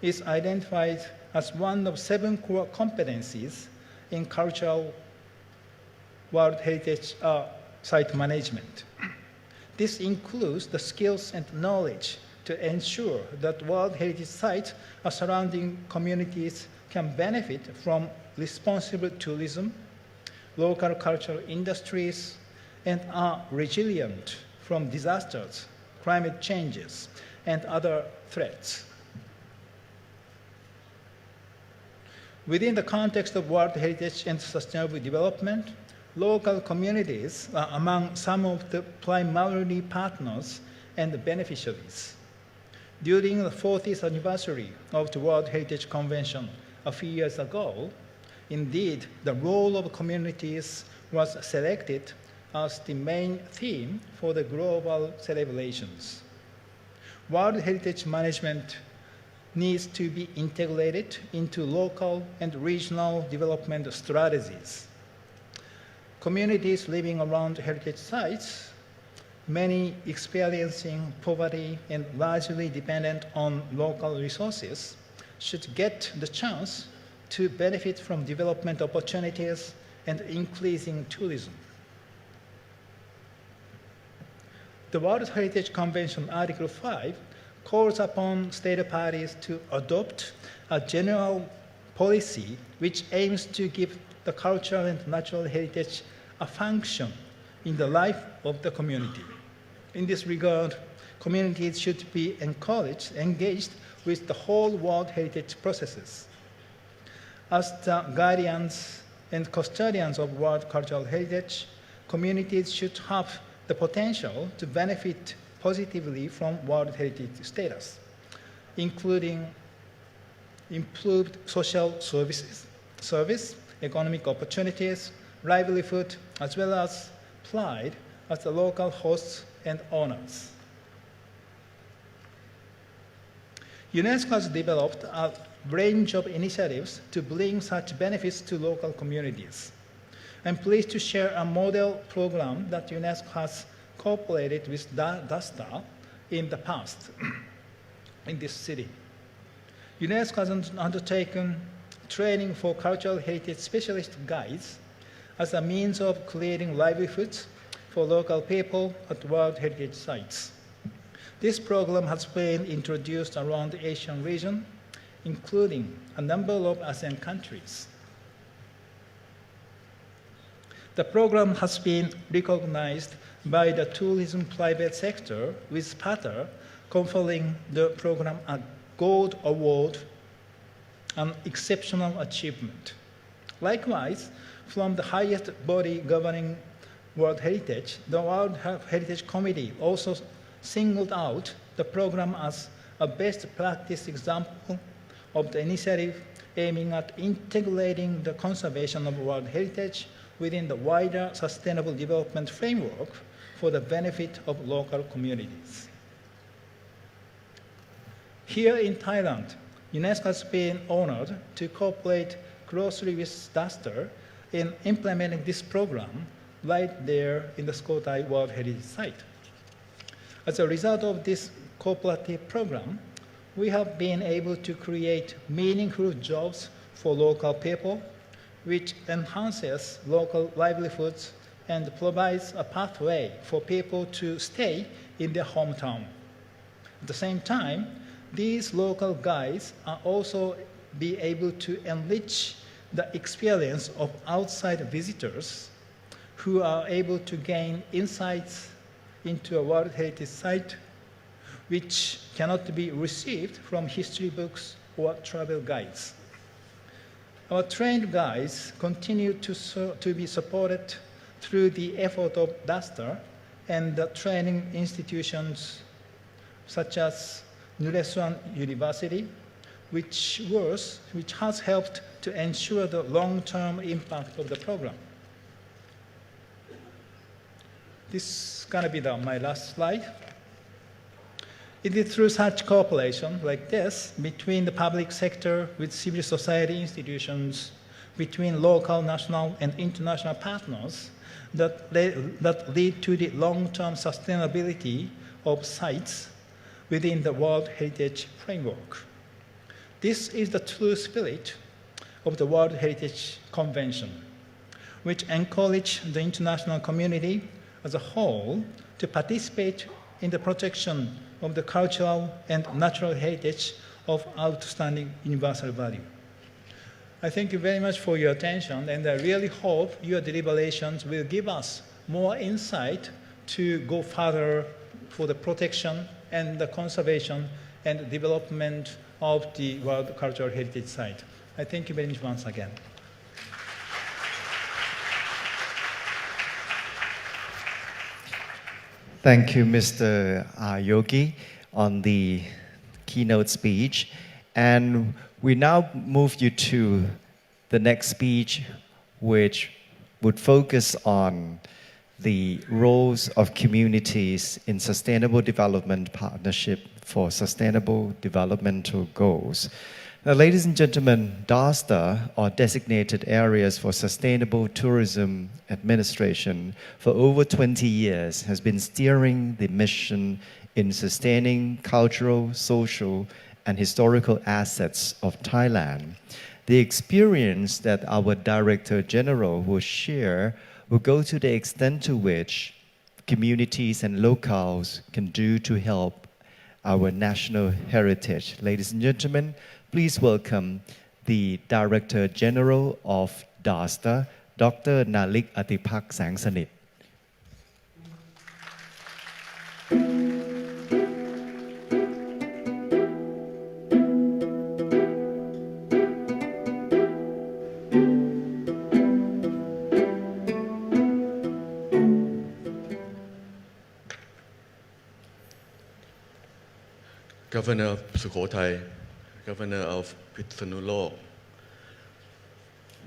is identified as one of 7 core competencies in cultural World Heritage Site management. This includes the skills and knowledge to ensure that World Heritage Sites or surrounding communities can benefit from responsible tourism, local cultural industries, and are resilient from disasters, climate changes, and other threats. Within the context of World Heritage and Sustainable Development, local communities are among some of the primary partners and beneficiaries. During the 40th anniversary of the World Heritage Convention a few years ago, indeed, the role of communities was selected as the main theme for the global celebrations. World Heritage management needs to be integrated into local and regional development strategies. Communities living around heritage sites, many experiencing poverty and largely dependent on local resources, should get the chance to benefit from development opportunities and increasing tourism. The World Heritage Convention Article 5 calls upon state parties to adopt a general policy which aims to give the cultural and natural heritage a function in the life of the community. In this regard, communities should be encouraged, engaged with the whole World Heritage processes. As the guardians and custodians of World Cultural Heritage, communities should have the potential to benefit positively from World Heritage status, including improved social service, economic opportunities, livelihood, as well as pride as the local hosts and owners. UNESCO has developed a range of initiatives to bring such benefits to local communities. I'm pleased to share a model program that UNESCO has cooperated with DASTA in the past in this city. UNESCO has undertaken training for cultural heritage specialist guides as a means of creating livelihoods for local people at World Heritage sites. This program has been introduced around the Asian region, including a number of ASEAN countries. The program has been recognized by the tourism private sector, with PATA conferring the program a Gold Award, an exceptional achievement. Likewise, from the highest body governing World Heritage, the World Heritage Committee also singled out the program as a best practice example of the initiative aiming at integrating the conservation of World Heritage within the wider sustainable development framework for the benefit of local communities. Here in Thailand, UNESCO has been honored to cooperate closely with DASTER in implementing this program right there in the Sukhothai World Heritage Site. As a result of this cooperative program, we have been able to create meaningful jobs for local people, which enhances local livelihoods and provides a pathway for people to stay in their hometown. At the same time, these local guides are also be able to enrich the experience of outside visitors who are able to gain insights into a World Heritage Site which cannot be received from history books or travel guides. Our trained guides continue to be supported through the effort of DASTER and the training institutions such as Nuresuan University, which has helped to ensure the long-term impact of the program. This is going to be my last slide. It is through such cooperation like this between the public sector with civil society institutions, between local, national, and international partners that lead to the long-term sustainability of sites within the World Heritage Framework. This is the true spirit of the World Heritage Convention, which encourages the international community as a whole to participate in the protection of the cultural and natural heritage of outstanding universal value. I thank you very much for your attention, and I really hope your deliberations will give us more insight to go further for the protection and the conservation and development of the World Cultural Heritage Site. I thank you very much once again.
Thank you, Mr. Yogi, on the keynote speech. And we now move you to the next speech, which would focus on the roles of communities in sustainable development partnership for sustainable developmental goals. Now, ladies and gentlemen, DASTA, or Designated Areas for Sustainable Tourism Administration, for over 20 years has been steering the mission in sustaining cultural, social, and historical assets of Thailand. The experience that our Director General will share will go to the extent to which communities and locals can do to help our national heritage. Ladies and gentlemen, please welcome the Director General of DASTA, ดรนาลิกอติภักษ์แสงสนิท
Governor of Sukhothai, Governor of Pitsanulok,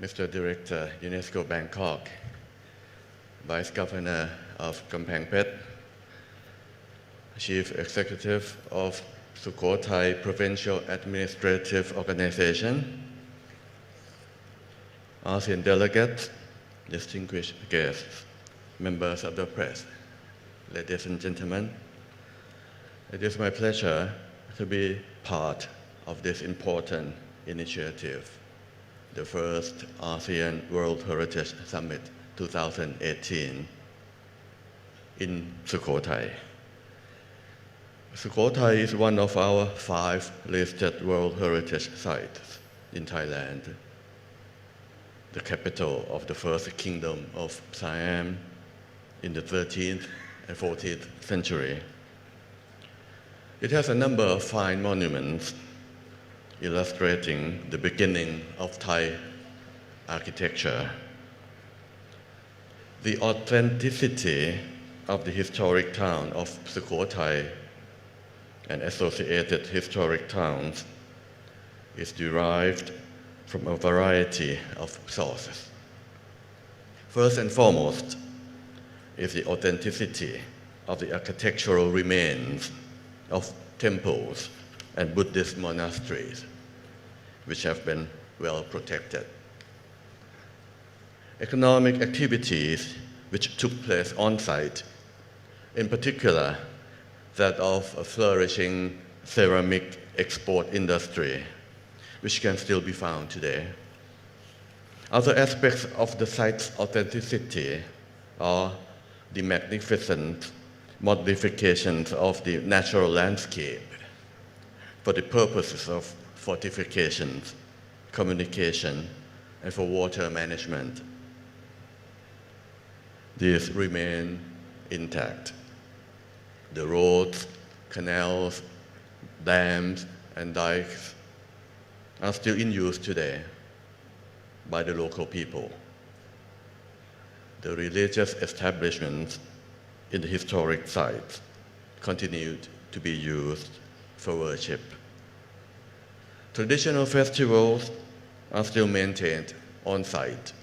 Mr. Director, UNESCO Bangkok, Vice Governor of Kamphaeng Phet, Chief Executive of Sukhothai Provincial Administrative Organization, ASEAN delegates, distinguished guests, members of the press, ladies and gentlemen, it is my pleasure to be part of this important initiative, the first ASEAN World Heritage Summit 2018 in Sukhothai. Sukhothai is one of our 5 listed World Heritage Sites in Thailand, the capital of the first kingdom of Siam in the 13th and 14th century. It has a number of fine monuments illustrating the beginning of Thai architecture. The authenticity of the historic town of Sukhothai and associated historic towns is derived from a variety of sources. First and foremost is the authenticity of the architectural remains of temples and Buddhist monasteries, which have been well protected. Economic activities which took place on site, in particular that of a flourishing ceramic export industry, which can still be found today. Other aspects of the site's authenticity are the magnificent modifications of the natural landscape for the purposes of fortifications, communication, and for water management. These remain intact. The roads, canals, dams, and dikes are still in use today by the local people. The religious establishments in the historic sites continued to be used for worship. Traditional festivals are still maintained on site.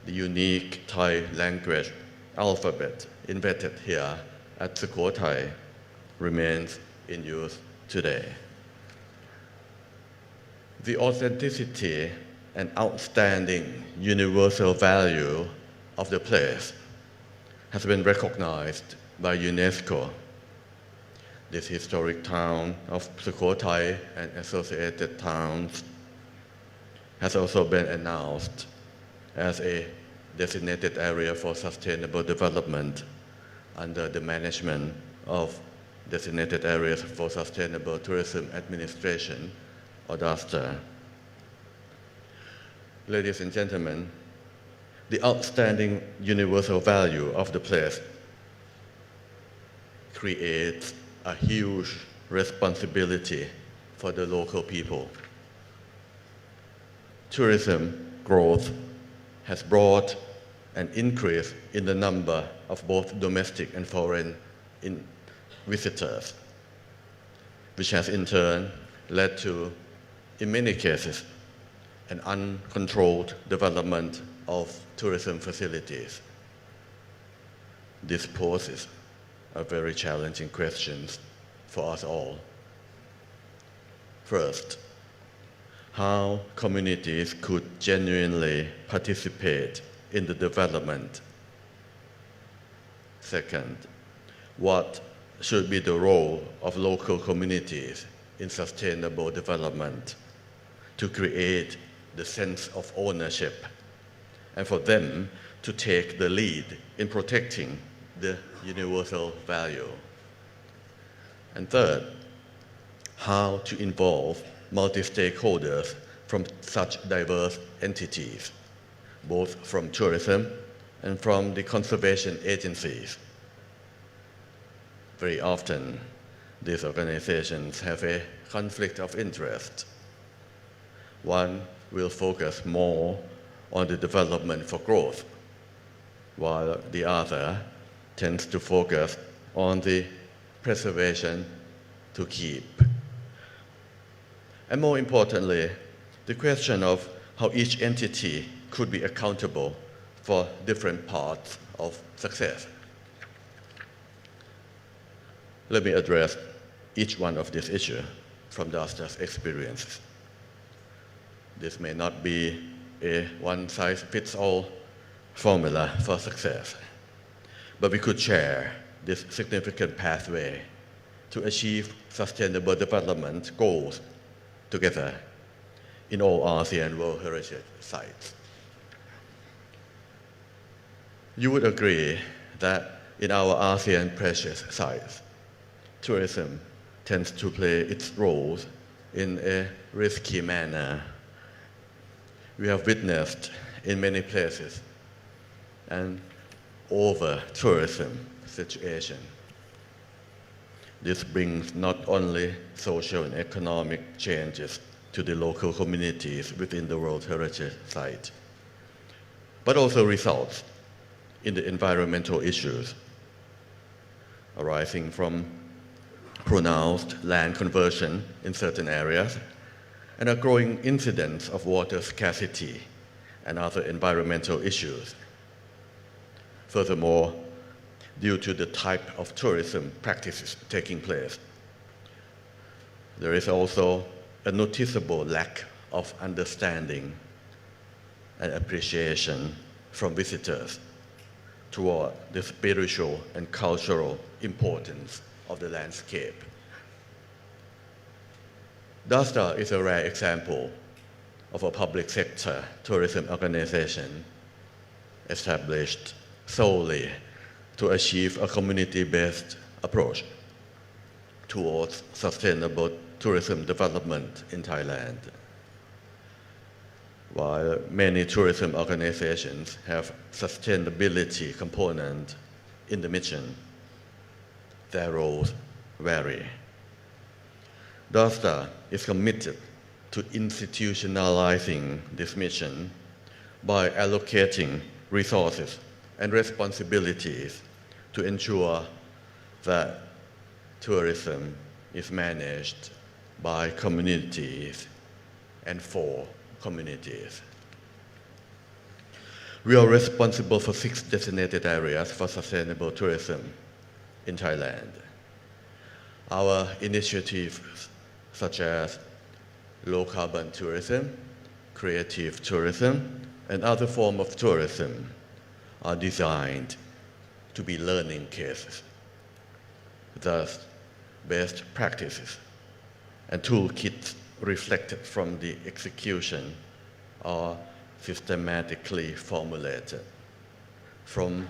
The unique Thai language alphabet invented here at Sukhothai remains in use today. The authenticity and outstanding universal value of the place has been recognized by UNESCO. This historic town of Sukhothai and associated towns has also been announced as a designated area for sustainable development under the management of Designated Areas for Sustainable Tourism Administration, or DASTA. Ladies and gentlemen, the outstanding universal value of the place creates a huge responsibility for the local people. Tourism growth has brought an increase in the number of both domestic and foreign visitors, which has in turn led to, in many cases, an uncontrolled development of tourism facilities. This poses a very challenging question for us all. First, how communities could genuinely participate in the development. Second, what should be the role of local communities in sustainable development to create the sense of ownership and for them to take the lead in protecting the universal value. And third, how to involve multi-stakeholders from such diverse entities both from tourism and from the conservation agencies. Very often, these organizations have a conflict of interest. One will focus more on the development for growth, while the other tends to focus on the preservation to keep. And more importantly, the question of how each entity could be accountable for different parts of success. Let me address each one of these issues from DASTA's experiences. This may not be a one-size-fits-all formula for success, but we could share this significant pathway to achieve sustainable development goals together in all ASEAN World Heritage Sites. You would agree that in our ASEAN precious sites, tourism tends to play its roles in a risky manner. We have witnessed in many places an over-tourism situation. This brings not only social and economic changes to the local communities within the World Heritage Site, but also results in the environmental issues arising from pronounced land conversion in certain areas and a growing incidence of water scarcity and other environmental issues. Furthermore, due to the type of tourism practices taking place, there is also a noticeable lack of understanding and appreciation from visitors toward the spiritual and cultural importance of the landscape. DASTA is a rare example of a public sector tourism organization established solely to achieve a community-based approach towards sustainable tourism development in Thailand. While many tourism organizations have sustainability component in the mission, their roles vary. DASTA is committed to institutionalizing this mission by allocating resources and responsibilities to ensure that tourism is managed by communities and for communities. We are responsible for 6 designated areas for sustainable tourism in Thailand. Our initiatives such as low carbon tourism, creative tourism, and other forms of tourism are designed to be learning cases. Thus, best practices and toolkits reflected from the execution are systematically formulated from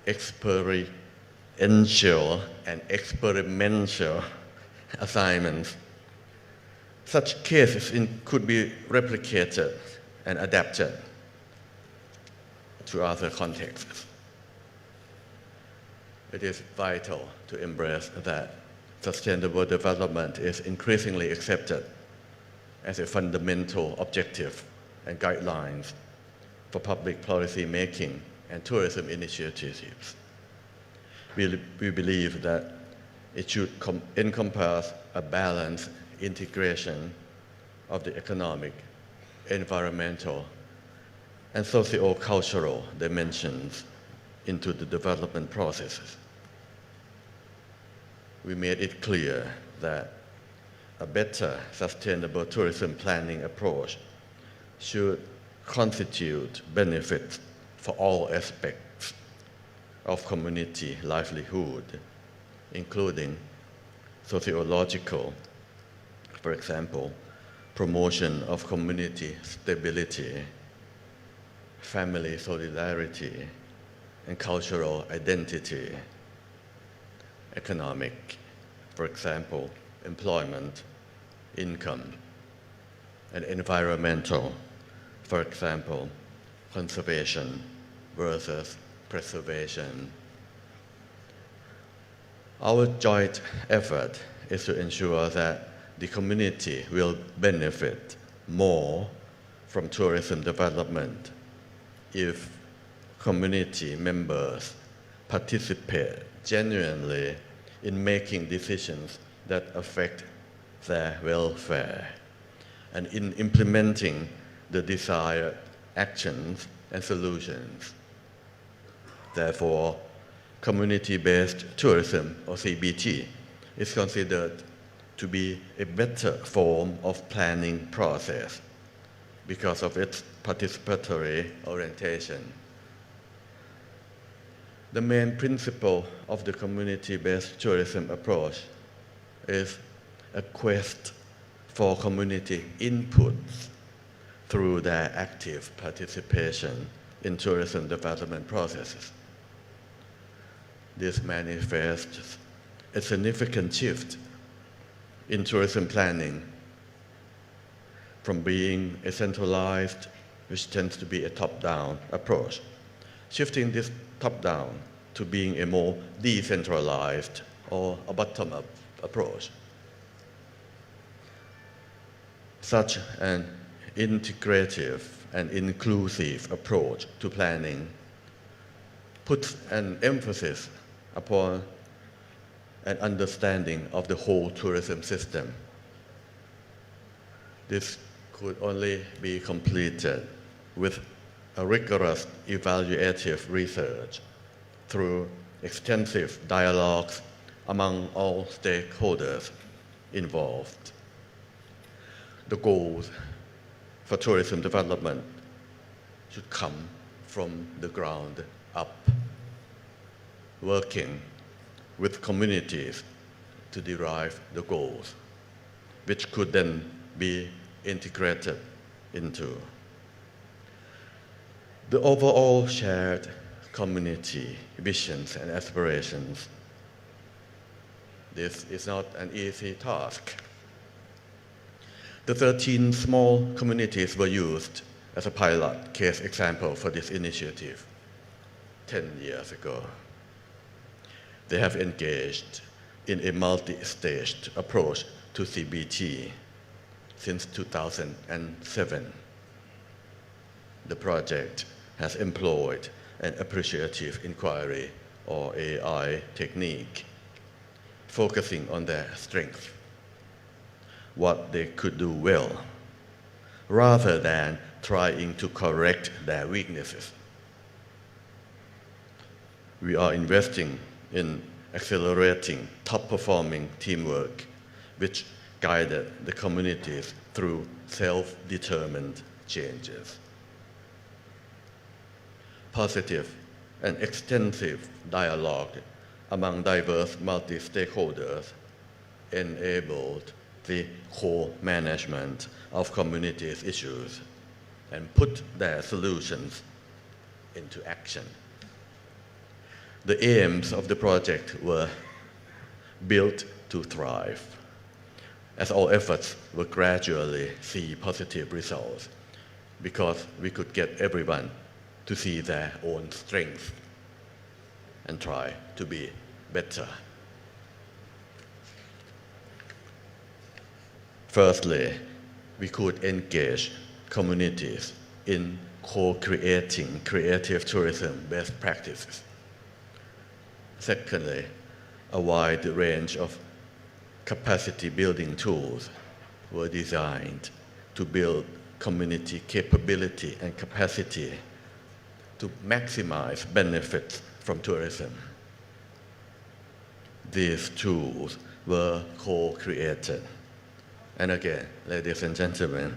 experiential and experimental assignments. Such cases could be replicated and adapted to other contexts. It is vital to embrace that sustainable development is increasingly accepted as a fundamental objective and guidelines for public policy making and tourism initiatives. We believe that it should encompass a balanced integration of the economic, environmental, and socio-cultural dimensions into the development processes. We made it clear that a better sustainable tourism planning approach should constitute benefits for all aspects of community livelihood, including sociological, for example, promotion of community stability, family solidarity, and cultural identity, economic, for example, employment, income, and environmental, for example, conservation versus preservation. Our joint effort is to ensure that the community will benefit more from tourism development if community members participate genuinely in making decisions that affect their welfare and in implementing the desired actions and solutions. Therefore, community-based tourism, or CBT, is considered to be a better form of planning process because of its participatory orientation. The main principle of the community-based tourism approach is a quest for community inputs through their active participation in tourism development processes. This manifests a significant shift in tourism planning from being a centralized, which tends to be a top-down approach, shifting this top-down to being a more decentralized or a bottom-up approach. Such an integrative and inclusive approach to planning puts an emphasis upon an understanding of the whole tourism system. This could only be completed with a rigorous evaluative research through extensive dialogues among all stakeholders involved. The goals for tourism development should come from the ground up, working with communities to derive the goals, which could then be integrated into the overall shared community visions and aspirations. This is not an easy task. The 13 small communities were used as a pilot case example for this initiative 10 years ago. They have engaged in a multi-staged approach to CBT since 2007. The project has employed an appreciative inquiry, or AI technique, focusing on their strengths, what they could do well, rather than trying to correct their weaknesses. We are investing in accelerating top-performing teamwork, which guided the communities through self-determined changes. Positive and extensive dialogue among diverse multi-stakeholders enabled the co-management of communities' issues and put their solutions into action. The aims of the project were built to thrive, as all efforts will gradually see positive results because we could get everyone to see their own strengths and try to be better. Firstly, we could engage communities in co-creating creative tourism best practices. Secondly, a wide range of capacity building tools were designed to build community capability and capacity to maximize benefits from tourism. These tools were co-created. And again, ladies and gentlemen,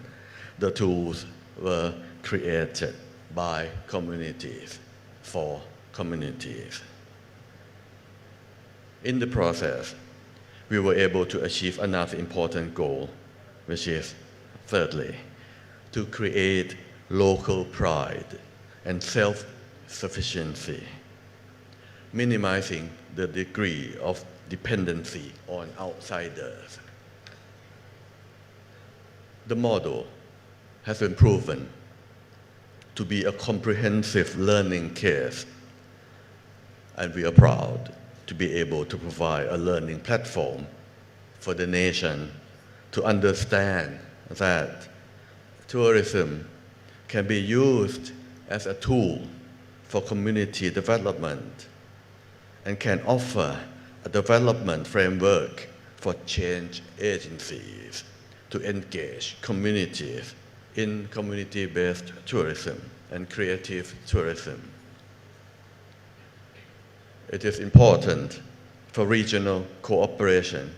the tools were created by communities for communities. In the process, we were able to achieve another important goal, which is, thirdly, to create local pride and self-sufficiency, minimizing the degree of dependency on outsiders. The model has been proven to to be a comprehensive learning case, and we are proud to be able to provide a learning platform for the nation to understand that tourism can be used as a tool for community development and can offer a development framework for change agencies to engage communities in community-based tourism and creative tourism. It is important for regional cooperation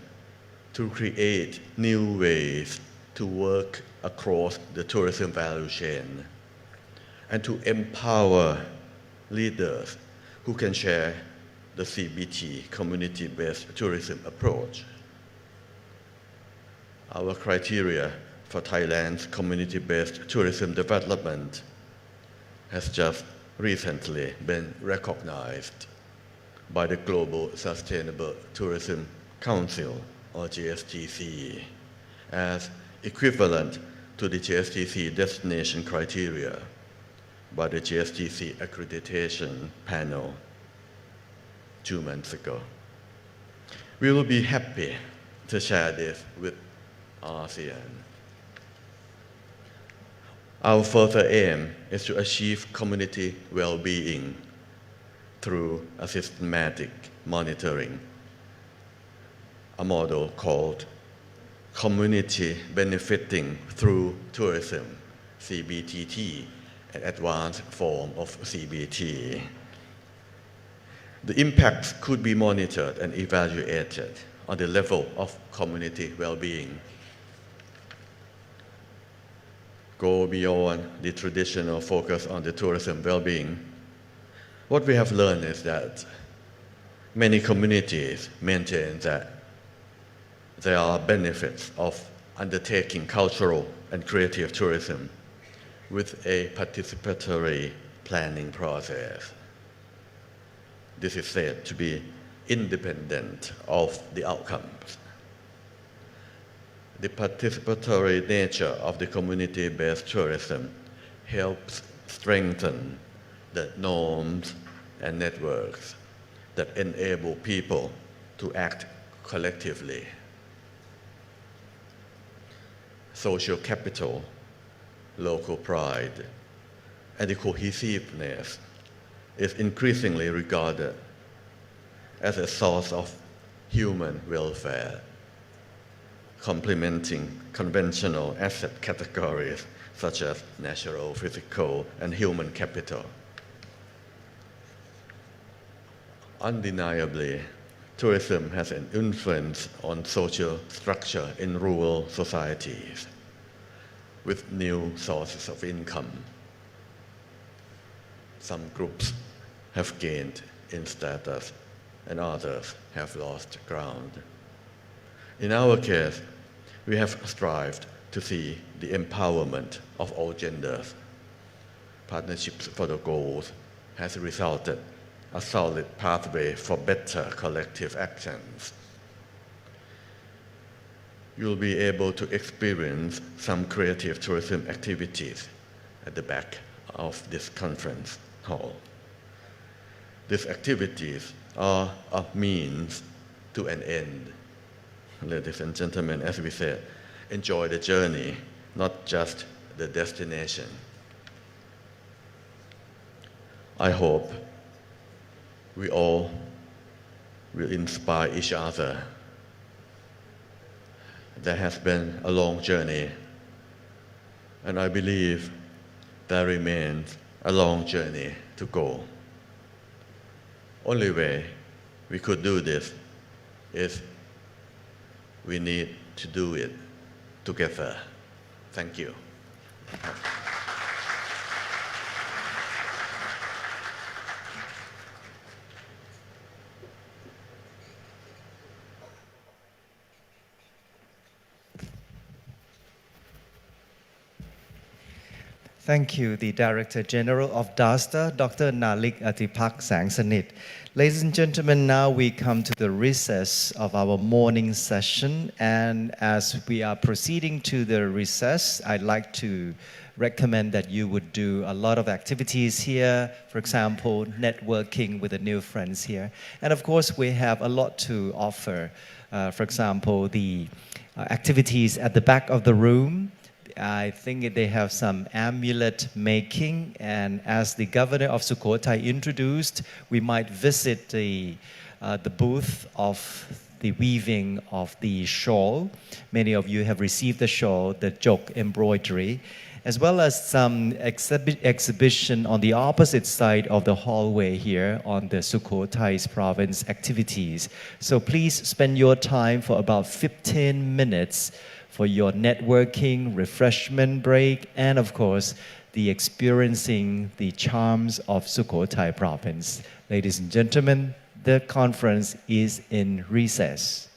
to create new ways to work across the tourism value chain and to empower leaders who can share the CBT, community-based tourism approach. Our criteria for Thailand's community-based tourism development has just recently been recognized by the Global Sustainable Tourism Council, or GSTC, as equivalent to the GSTC destination criteria by the GSTC accreditation panel 2 months ago. We will be happy to share this with ASEAN. Our further aim is to achieve community well-being through a systematic monitoring, a model called Community Benefiting Through Tourism, CBTT, an advanced form of CBT. The impacts could be monitored and evaluated on the level of community well-being. Go beyond the traditional focus on the tourism well-being. What we have learned is that many communities maintain that there are benefits of undertaking cultural and creative tourism with a participatory planning process. This is said to be independent of the outcomes. The participatory nature of the community-based tourism helps strengthen the norms and networks that enable people to act collectively. Social capital, local pride, and the cohesiveness is increasingly regarded as a source of human welfare, complementing conventional asset categories such as natural, physical, and human capital. Undeniably, tourism has an influence on social structure in rural societies with new sources of income. Some groups have gained in status and others have lost ground. In our case, we have strived to see the empowerment of all genders. Partnerships for the Goals has resulted a solid pathway for better collective actions. You'll be able to experience some creative tourism activities at the back of this conference hall. These activities are a means to an end. Ladies and gentlemen, as we said, enjoy the journey, not just the destination. I hope we all will inspire each other. There has been a long journey, and I believe there remains a long journey to go. Only way we could do this is we need to do it together. Thank you.
Thank you, the Director General of DASTA, Dr. Nalik Atipak Sangsanit. Ladies and gentlemen, now we come to the recess of our morning session. And as we are proceeding to the recess, I'd like to recommend that you would do a lot of activities here, for example, networking with the new friends here. And of course, we have a lot to offer. For example, the activities at the back of the room. I think they have some amulet making, and as the governor of Sukhothai introduced, we might visit the booth of the weaving of the shawl. Many of you have received the shawl, the jok embroidery, as well as some exhibition on the opposite side of the hallway here on the Sukhothai province activities. So please spend your time for about 15 minutes for your networking, refreshment break, and of course, the experiencing the charms of Sukhothai province. Ladies and gentlemen, the conference is in recess.